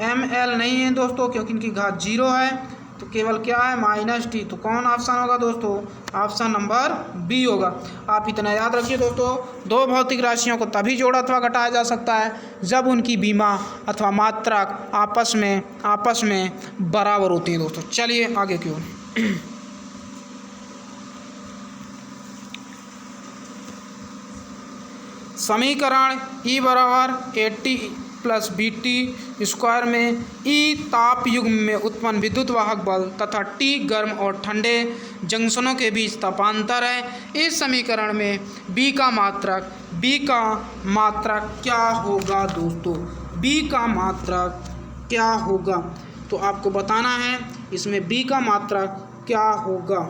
ML नहीं है दोस्तों क्योंकि इनकी घात 0 है। तो केवल क्या है? -T। तो कौन ऑप्शन होगा दोस्तों? ऑप्शन नंबर B होगा। आप इतना याद रखिए दोस्तों, दो भौतिक राशियों को तभी जोड़ा अथवा घटाया जा सकता है जब उनकी बीमा अथवा मात्रक आपस में बराबर होती हैं दोस्तों। चलिए आगे की ओर। समीकरण E बराबर AT + BT स्क्वायर में E ताप युग्म में उत्पन्न विद्युत वाहक बल तथा T गर्म और ठंडे जंक्शनों के बीच तापांतर है। इस समीकरण में B का मात्रक क्या होगा दोस्तों? B का मात्रक क्या होगा? तो आपको बताना है इसमें B का मात्रक क्या होगा।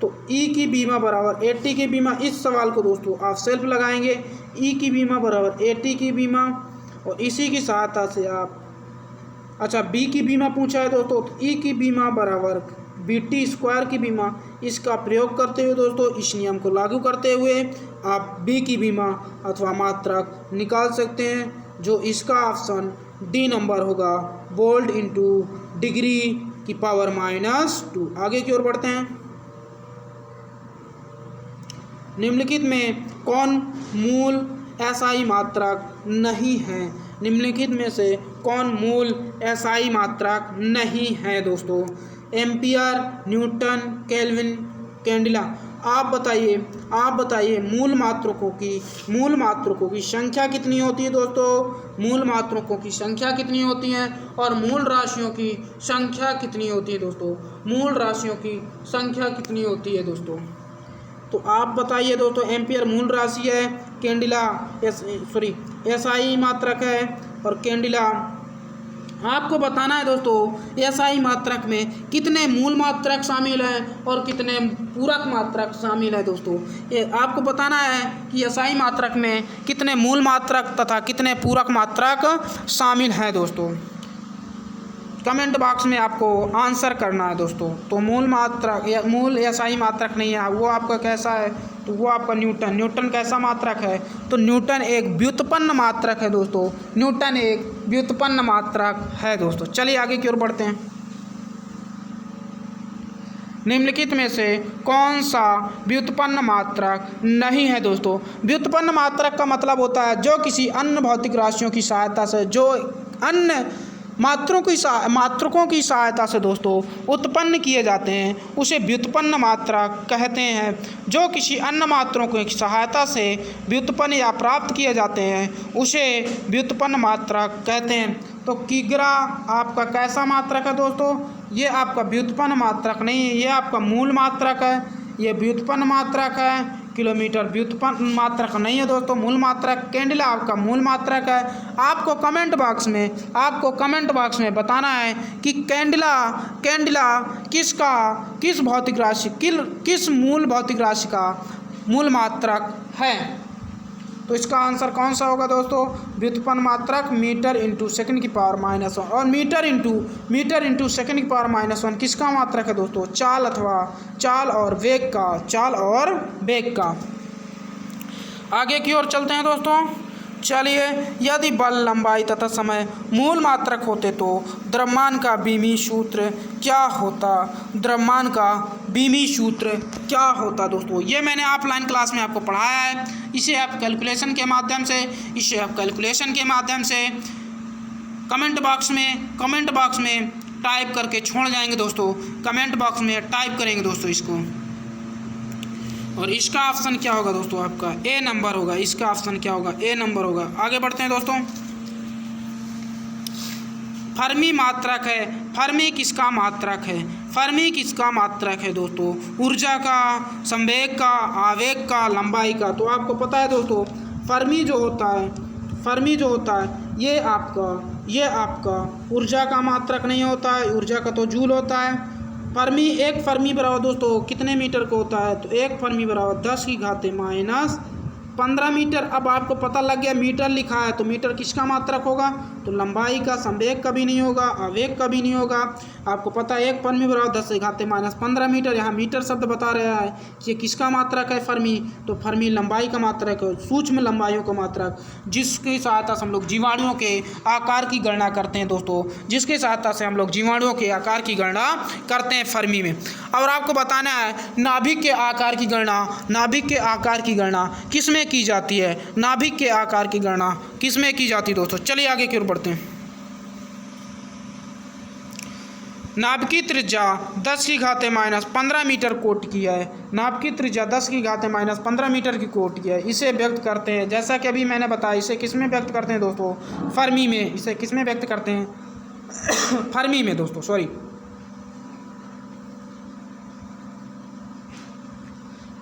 तो E की बीमा बराबर AT की बीमा, इस सवाल को दोस्तों आप सेल्फ लगाएंगे। E की बीमा बराबर AT की बीमा, और इसी की सहायता से आप, अच्छा B की बीमा पूछा है दोस्तों, तो E की बीमा बराबर BT स्क्वायर की बीमा। इसका प्रयोग करते हुए दोस्तों, इस नियम को लागू करते हुए आप B की बीमा अथवा मात्रक निकाल सकते हैं, जो इसका ऑप्शन D नंबर होगा, वोल्ट इंटू डिग्री की पावर -2। आगे की ओर बढ़ते हैं। निम्नलिखित में कौन मूल SI मात्रक नहीं है? निम्नलिखित में से कौन मूल SI मात्रक नहीं है दोस्तों? Ampere, newton, kelvin, candela. आप बताइए मूल मात्रकों की संख्या कितनी होती है दोस्तों? मूल मात्रकों की संख्या कितनी होती है और मूल राशियों की संख्या कितनी होती है दोस्तों? मूल राशियों की संख्या कितनी होती है दोस्तों? तो आप बताइए दोस्तों। एम्पियर मूल राशि है, कैंडिला SI मात्रक है, और कैंडिला आपको बताना है दोस्तों SI मात्रक में कितने मूल मात्रक शामिल हैं और कितने पूरक मात्रक शामिल है दोस्तों। ये आपको बताना है कि SI मात्रक में कितने मूल मात्रक तथा कितने पूरक मात्रक शामिल हैं दोस्तों। कमेंट बॉक्स में आपको आंसर करना है दोस्तों। तो मूल SI मात्रक नहीं है, वो आपका कैसा है? तो वो आपका न्यूटन कैसा मात्रक है? तो न्यूटन एक व्युत्पन्न मात्रक है दोस्तों। न्यूटन एक व्युत्पन्न मात्रक है दोस्तों। चलिए आगे की ओर बढ़ते हैं। निम्नलिखित में से कौन सा व्युत्पन्न मात्रक नहीं है दोस्तों। व्युत्पन्न मात्रक का मतलब होता है जो किसी अन्य भौतिक राशियों की सहायता से, जो अन्य मात्रकों की सहायता से दोस्तों उत्पन्न किए जाते हैं, उसे व्युत्पन्न मात्रक कहते हैं। जो किसी अन्य मात्रों की सहायता से व्युत्पन्न या प्राप्त किए जाते हैं, उसे व्युत्पन्न मात्रक कहते हैं। तो किग्रा आपका कैसा मात्रक है दोस्तों? ये आपका व्युत्पन्न मात्रक नहीं है, ये आपका मूल मात्रक है। ये व्युत्पन्न मात्रक है। किलोमीटर व्युत्पन्न मात्रक नहीं है दोस्तों, मूल मात्रक। कैंडिला आपका मूल मात्रक है। आपको कमेंट बॉक्स में बताना है कि कैंडिला किस भौतिक राशि, किस मूल भौतिक राशि का मूल मात्रक है। तो इसका आंसर कौन सा होगा दोस्तों? व्युत्पन्न मात्रक मीटर इंटू सेकंड की पावर -1। और मीटर इंटू सेकंड की पावर -1 किसका मात्रक है दोस्तों? चाल और वेग का। आगे की ओर चलते हैं दोस्तों। चलिए, यदि बल, लंबाई तथा समय मूल मात्रक होते तो द्रव्यमान का बीमी सूत्र क्या होता? द्रव्यमान का बीमी सूत्र क्या होता दोस्तों? ये मैंने ऑफलाइन क्लास में आपको पढ़ाया है। इसे आप कैलकुलेशन के माध्यम से कमेंट बॉक्स में टाइप करके छोड़ जाएंगे दोस्तों। कमेंट बॉक्स में टाइप करेंगे दोस्तों इसको। और इसका ऑप्शन क्या होगा दोस्तों? आपका ए नंबर होगा। इसका ऑप्शन क्या होगा? ए नंबर होगा। आगे बढ़ते हैं दोस्तों। फर्मी मात्रक है। फर्मी किसका मात्रक है दोस्तों? ऊर्जा का, संवेग का, आवेग का, लंबाई का। तो आपको पता है दोस्तों, फर्मी जो होता है ये आपका ऊर्जा का मात्रक नहीं होता है। ऊर्जा का तो जूल होता है। एक फर्मी बराबर दोस्तों कितने मीटर को होता है? तो एक फर्मी बराबर 10⁻⁻15 मीटर। अब आपको पता लग गया, मीटर लिखा है तो मीटर किसका मात्रक होगा? तो लंबाई का, संवेग का भी नहीं होगा, आवेग का भी नहीं होगा। आपको पता है एक फर्मी बराबर 10⁻⁻15 मीटर। यहाँ मीटर शब्द बता रहा है कि ये किसका मात्रक है? फर्मी। तो फर्मी लंबाई का मात्रक है, सूक्ष्म लंबाइयों का मात्रक, जिसकी सहायता से हम लोग जीवाणुओं के आकार की गणना करते हैं दोस्तों। फर्मी में। और आपको बताना है नाभिक के आकार की गणना किस में की जाती है? नाभिक के आकार की गणना किस में की जाती है दोस्तों? चलिए आगे की ओर बढ़ते हैं। नाभिकीय त्रिज्या 10⁻⁻15 मीटर कोट की है। नाभिकीय त्रिज्या 10⁻⁻15 मीटर की कोट की है। इसे व्यक्त करते हैं, जैसा कि अभी मैंने बताया, इसे किस में व्यक्त करते हैं दोस्तों? फर्मी में। इसे किस में व्यक्त करते हैं? फर्मी में दोस्तों, सॉरी।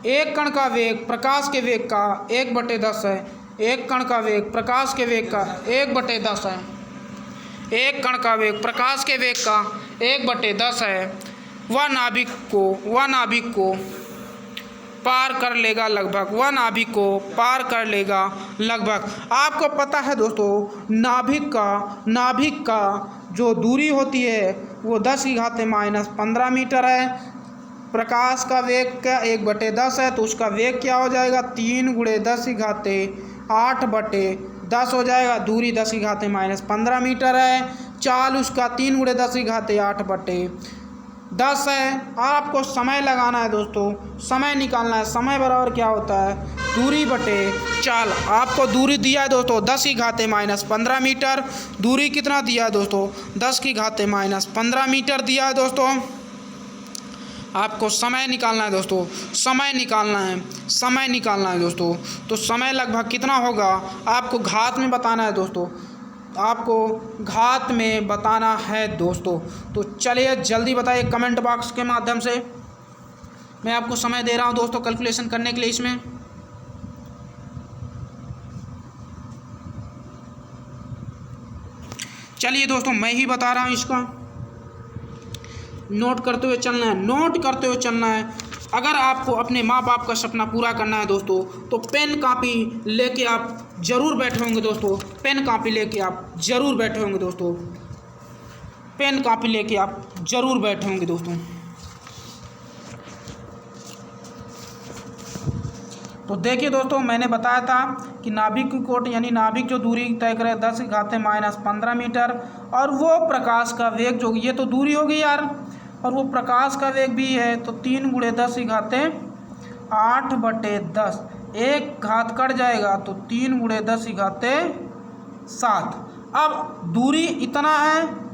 एक कण का वेग प्रकाश के वेग का 1/10 है। एक कण का वेग प्रकाश के वेग का 1/10 है। एक कण का वेग प्रकाश के वेग का 1/10 है। वह नाभिक को पार कर लेगा लगभग। आपको पता है दोस्तों, नाभिक का जो दूरी होती है वो 10⁻⁻15 मीटर है। प्रकाश का वेग का 1/10 है, तो उसका वेग क्या हो जाएगा? 3 × 10⁸ हो जाएगा। दूरी 10⁻⁻15 मीटर है। चाल उसका 3 × 10⁸ है। आपको समय लगाना है दोस्तों, समय निकालना है। समय बराबर क्या होता है? दूरी बटे चाल। आपको दूरी दिया है दोस्तों 10⁻⁻15 मीटर। दूरी कितना दिया है दोस्तों? 10⁻⁻15 मीटर दिया है दोस्तों। आपको समय निकालना है दोस्तों, समय निकालना है दोस्तों। तो समय लगभग कितना होगा? आपको घात में बताना है दोस्तों, तो चलिए जल्दी बताइए कमेंट बॉक्स के माध्यम से। मैं आपको समय दे रहा हूं दोस्तों कैलकुलेशन करने के लिए। इसमें चलिए दोस्तों मैं ही बता रहा हूं, इसका नोट करते हुए चलना है। अगर आपको अपने माँ बाप का सपना पूरा करना है दोस्तों, तो पेन कापी लेके आप जरूर बैठे होंगे दोस्तों। तो देखिए दोस्तों, मैंने बताया था कि नाभिक की कोट यानी नाभिक जो दूरी तय करे 10⁻⁻15 मीटर, और वो प्रकाश का वेग जो, ये तो दूरी होगी यार, और वो प्रकाश का वेग भी है, तो 3 × 10 की घाते 8/10, एक घात कट जाएगा तो 3 × 10 की घाते 7। अब दूरी इतना है,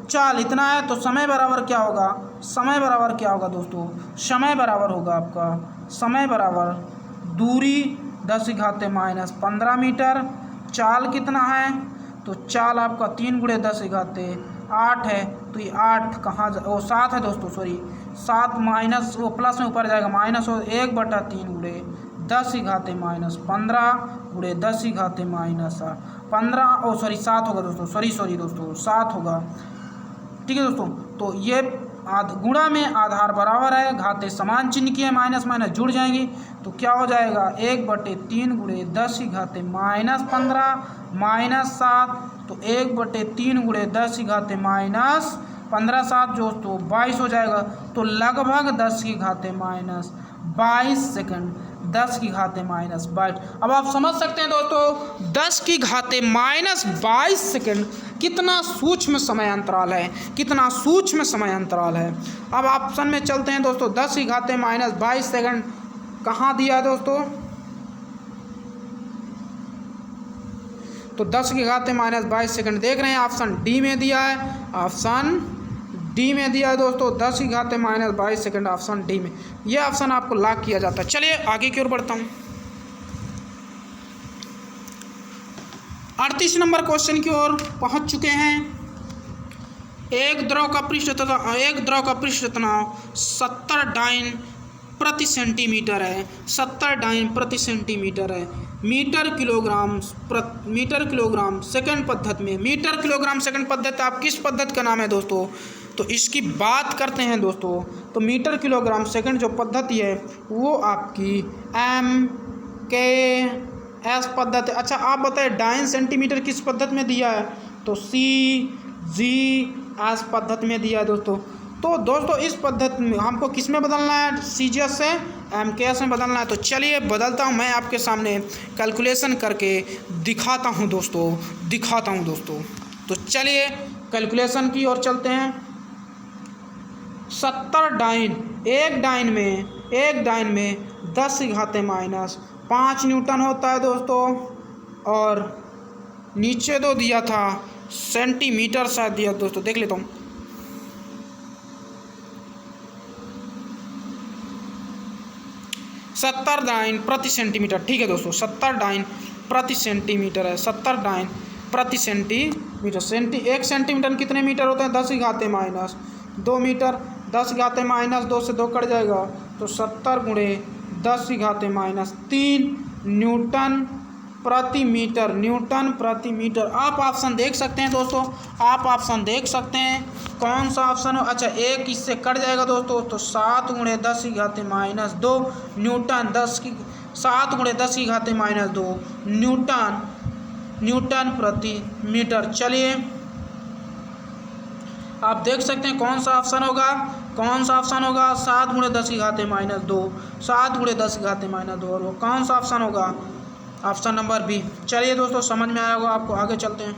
चाल इतना है, तो समय बराबर क्या होगा? समय बराबर क्या होगा दोस्तों? समय बराबर होगा आपका, समय बराबर दूरी 10 की घाते -15 मीटर। चाल कितना है? तो चाल आपका 3 × 10 की घाते 8 है, तो ये 8 कहाँ वो 7 है दोस्तों, सॉरी 7 माइनस वो प्लस में ऊपर जाएगा, माइनस हो 1/3 × 10 की घाते -15 × 10 की घाते -15 सॉरी 7 होगा दोस्तों, सॉरी दोस्तों 7 होगा। ठीक है दोस्तों, तो ये गुणा में आधार बराबर है, घाते समान चिन्ह की है, माइनस माइनस जुड़ जाएंगी, तो क्या हो जाएगा 1/3 × 10 की घाते -15 -7, तो 1/3 × 10 की घाते -15 7 दोस्तों 22 हो जाएगा, तो लगभग 10 की घाते -22 सेकंड, 10 की घाते -22। अब आप समझ सकते हैं दोस्तों 10 की घाते -22 सेकंड कितना सूक्ष्म समय अंतराल है, कितना सूक्ष्म समय अंतराल है। अब ऑप्शन में चलते हैं दोस्तों, 10 की घाते -22 सेकंड कहाँ दिया है दोस्तों? तो 10 की घाते -22 सेकंड देख रहे हैं, ऑप्शन डी में दिया है, ऑप्शन डी में दिया है दोस्तों, 10 की घाते -22 सेकंड ऑप्शन डी में। यह ऑप्शन आपको लॉक किया जाता है। चलिए आगे की ओर बढ़ता हूँ। 38 नंबर क्वेश्चन की ओर पहुँच चुके हैं। एक द्रव का पृष्ठ तनाव 70 डाइन प्रति सेंटीमीटर है, 70 डाइन प्रति सेंटीमीटर है, मीटर किलोग्राम सेकंड पद्धति में। मीटर किलोग्राम सेकंड पद्धति आप किस पद्धति का नाम है दोस्तों? तो इसकी बात करते हैं दोस्तों, तो मीटर किलोग्राम सेकंड जो पद्धति है वो आपकी MKS पद्धति। अच्छा आप बताएं डाइन सेंटीमीटर किस पद्धति में दिया है? तो CGS पद्धति में दिया है दोस्तों। तो दोस्तों इस पद्धति में हमको किस में बदलना है? CGS से MKS में बदलना है। तो चलिए बदलता हूँ, मैं आपके सामने कैलकुलेशन करके दिखाता हूँ दोस्तों। तो चलिए कैलकुलेशन की ओर चलते हैं। 70 डाइन, एक डाइन में 10 की घाते -5 न्यूटन होता है दोस्तों, और नीचे दो दिया था सेंटीमीटर शायद दिया दोस्तों, देख लेता हूँ। सत्तर डाइन प्रति सेंटीमीटर, ठीक है दोस्तों, 70 डाइन प्रति सेंटीमीटर है, 70 डाइन प्रति सेंटीमीटर। एक सेंटीमीटर कितने मीटर होते हैं? 10 की घाते -2 मीटर। 10 की घाते -2 से 2 कट जाएगा, तो 70 × 10 की घाते -3 न्यूटन प्रति मीटर। आप ऑप्शन देख सकते हैं दोस्तों, आप ऑप्शन देख सकते हैं कौन सा ऑप्शन हो। अच्छा एक इससे कट जाएगा दोस्तों, तो 7 × 10 की घाते -2 न्यूटन, 7 × 10 की घाते -2 न्यूटन प्रति मीटर। चलिए आप देख सकते हैं कौन सा ऑप्शन होगा, 7 × 10 की घाते -2, 7 × 10 की घाते -2, और वो कौन सा ऑप्शन होगा? Option number B. चलिए दोस्तों समझ में आया होगा आपको, आगे चलते हैं।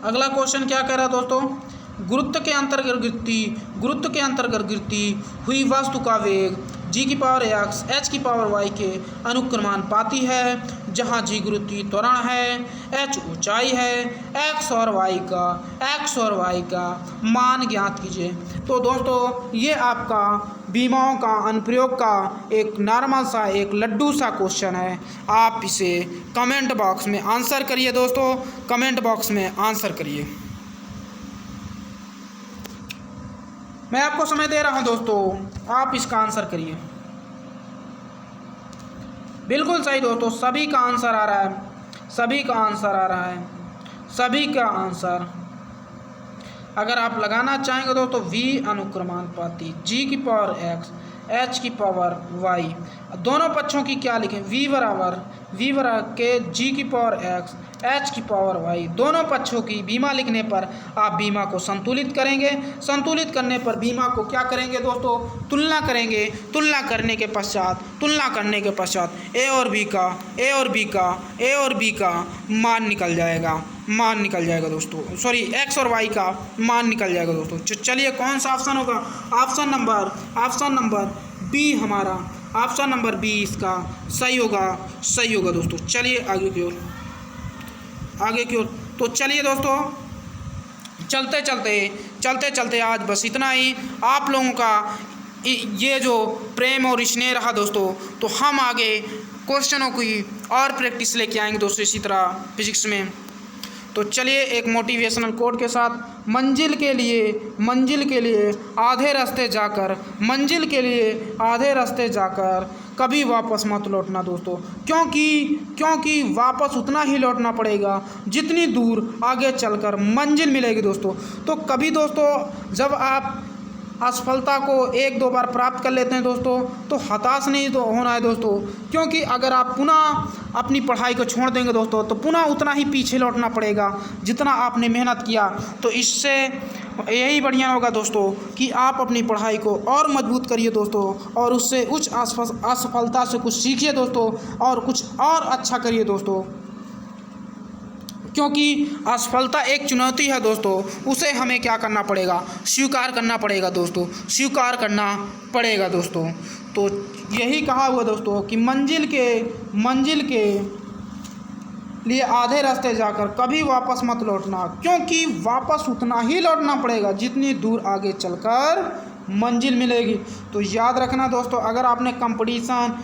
अगला क्वेश्चन क्या कह रहा है दोस्तों? गुरुत्व के अंतर्गत गिरती हुई वस्तु का वेग g⁻x h⁻y के अनुक्रमानुपाती है, जहाँ g गुरुत्वीय त्वरण है, h ऊंचाई है, x और y का मान ज्ञात कीजिए। तो दोस्तों ये आपका बीमाओं का अनुप्रयोग का एक नॉर्मल सा एक लड्डू सा क्वेश्चन है। आप इसे कमेंट बॉक्स में आंसर करिए दोस्तों, कमेंट बॉक्स में आंसर करिए। मैं आपको समय दे रहा हूं दोस्तों, आप इसका आंसर करिए। बिल्कुल सही दोस्तों, सभी का आंसर आ रहा है। अगर आप लगाना चाहेंगे दोस्तों v अनुक्रमानुपाती g⁻x h⁻y, दोनों पक्षों की क्या लिखें? v बराबर के g⁻x h की पावर y। दोनों पक्षों की बीमा लिखने पर आप बीमा को संतुलित करेंगे। संतुलित करने पर बीमा को क्या करेंगे दोस्तों, तुलना करेंगे। तुलना करने के पश्चात ए और बी का मान निकल जाएगा दोस्तों, सॉरी x और y का मान निकल जाएगा दोस्तों। चलिए कौन सा ऑप्शन होगा, ऑप्शन नंबर बी हमारा, ऑप्शन नंबर बी इसका सही होगा दोस्तों। चलिए आगे की ओर। तो चलिए दोस्तों, चलते आज बस इतना ही। आप लोगों का ये जो प्रेम और स्नेह रहा दोस्तों, तो हम आगे क्वेश्चनों की और प्रैक्टिस लेके आएंगे दोस्तों इसी तरह फिजिक्स में। तो चलिए एक मोटिवेशनल कोट के साथ, मंजिल के लिए आधे रास्ते जाकर कभी वापस मत लौटना दोस्तों, क्योंकि वापस उतना ही लौटना पड़ेगा जितनी दूर आगे चलकर मंजिल मिलेगी दोस्तों। तो कभी दोस्तों जब आप असफलता को 1-2 बार प्राप्त कर लेते हैं दोस्तों, तो हताश नहीं तो होना है दोस्तों, क्योंकि अगर आप पुनः अपनी पढ़ाई को छोड़ देंगे दोस्तों, तो पुनः उतना ही पीछे लौटना पड़ेगा जितना आपने मेहनत किया। तो इससे यही बढ़िया होगा दोस्तों कि आप अपनी पढ़ाई को और मजबूत करिए दोस्तों, और उससे उस असफलता से कुछ सीखिए दोस्तों, और कुछ और अच्छा करिए दोस्तों, क्योंकि असफलता एक चुनौती है दोस्तों। उसे हमें क्या करना पड़ेगा, स्वीकार करना पड़ेगा दोस्तों। तो यही कहा हुआ दोस्तों कि मंजिल के लिए आधे रास्ते जाकर कभी वापस मत लौटना, क्योंकि वापस उतना ही लौटना पड़ेगा जितनी दूर आगे चलकर मंजिल मिलेगी। तो याद रखना दोस्तों, अगर आपने कंपटीशन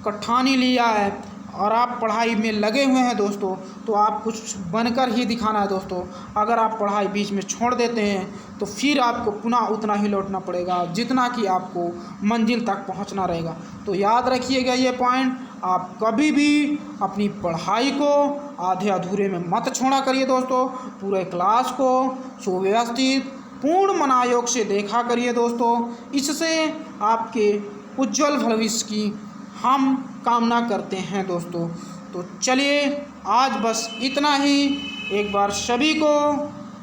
का ठान लिया है और आप पढ़ाई में लगे हुए हैं दोस्तों, तो आप कुछ बनकर ही दिखाना है दोस्तों। अगर आप पढ़ाई बीच में छोड़ देते हैं तो फिर आपको पुनः उतना ही लौटना पड़ेगा जितना कि आपको मंजिल तक पहुंचना रहेगा। तो याद रखिएगा ये पॉइंट, आप कभी भी अपनी पढ़ाई को आधे अधूरे में मत छोड़ा करिए दोस्तों। पूरे क्लास को सुव्यवस्थित पूर्ण मनोयोग से देखा करिए दोस्तों। इससे आपके उज्जवल भविष्य की हम कामना करते हैं दोस्तों। तो चलिए आज बस इतना ही। एक बार सभी को,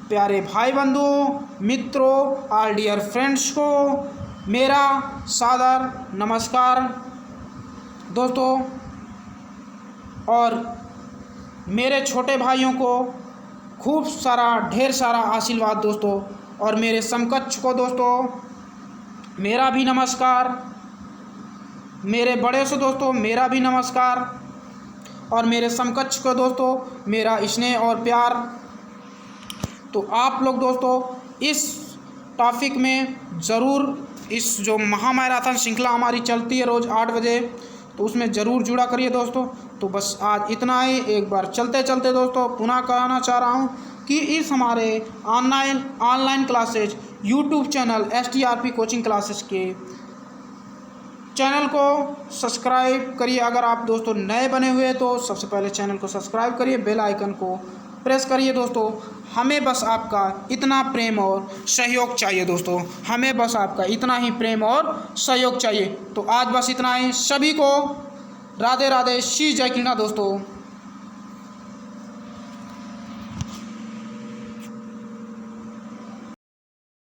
प्यारे भाई बंधुओं, मित्रों, ऑल डियर फ्रेंड्स को मेरा सादर नमस्कार दोस्तों, और मेरे छोटे भाइयों को खूब सारा ढेर सारा आशीर्वाद दोस्तों, और मेरे समकक्ष को दोस्तों मेरा भी नमस्कार। मेरे बड़े से दोस्तों मेरा भी नमस्कार, और मेरे समकक्ष को दोस्तों मेरा स्नेह और प्यार। तो आप लोग दोस्तों इस टॉपिक में ज़रूर, इस जो महामैराथन श्रृंखला हमारी चलती है रोज़ 8 बजे, तो उसमें ज़रूर जुड़ा करिए दोस्तों। तो बस आज इतना ही। एक बार चलते दोस्तों पुनः कहना चाह रहा हूँ कि इस हमारे online classes YouTube channel STRP coaching classes के चैनल को सब्सक्राइब करिए। अगर आप दोस्तों नए बने हुए हैं तो सबसे पहले चैनल को सब्सक्राइब करिए, बेल आइकन को प्रेस करिए दोस्तों। हमें बस आपका इतना प्रेम और सहयोग चाहिए दोस्तों, हमें बस आपका इतना ही प्रेम और सहयोग चाहिए। तो आज बस इतना ही। सभी को राधे राधे, श्री जय कृष्णा दोस्तों।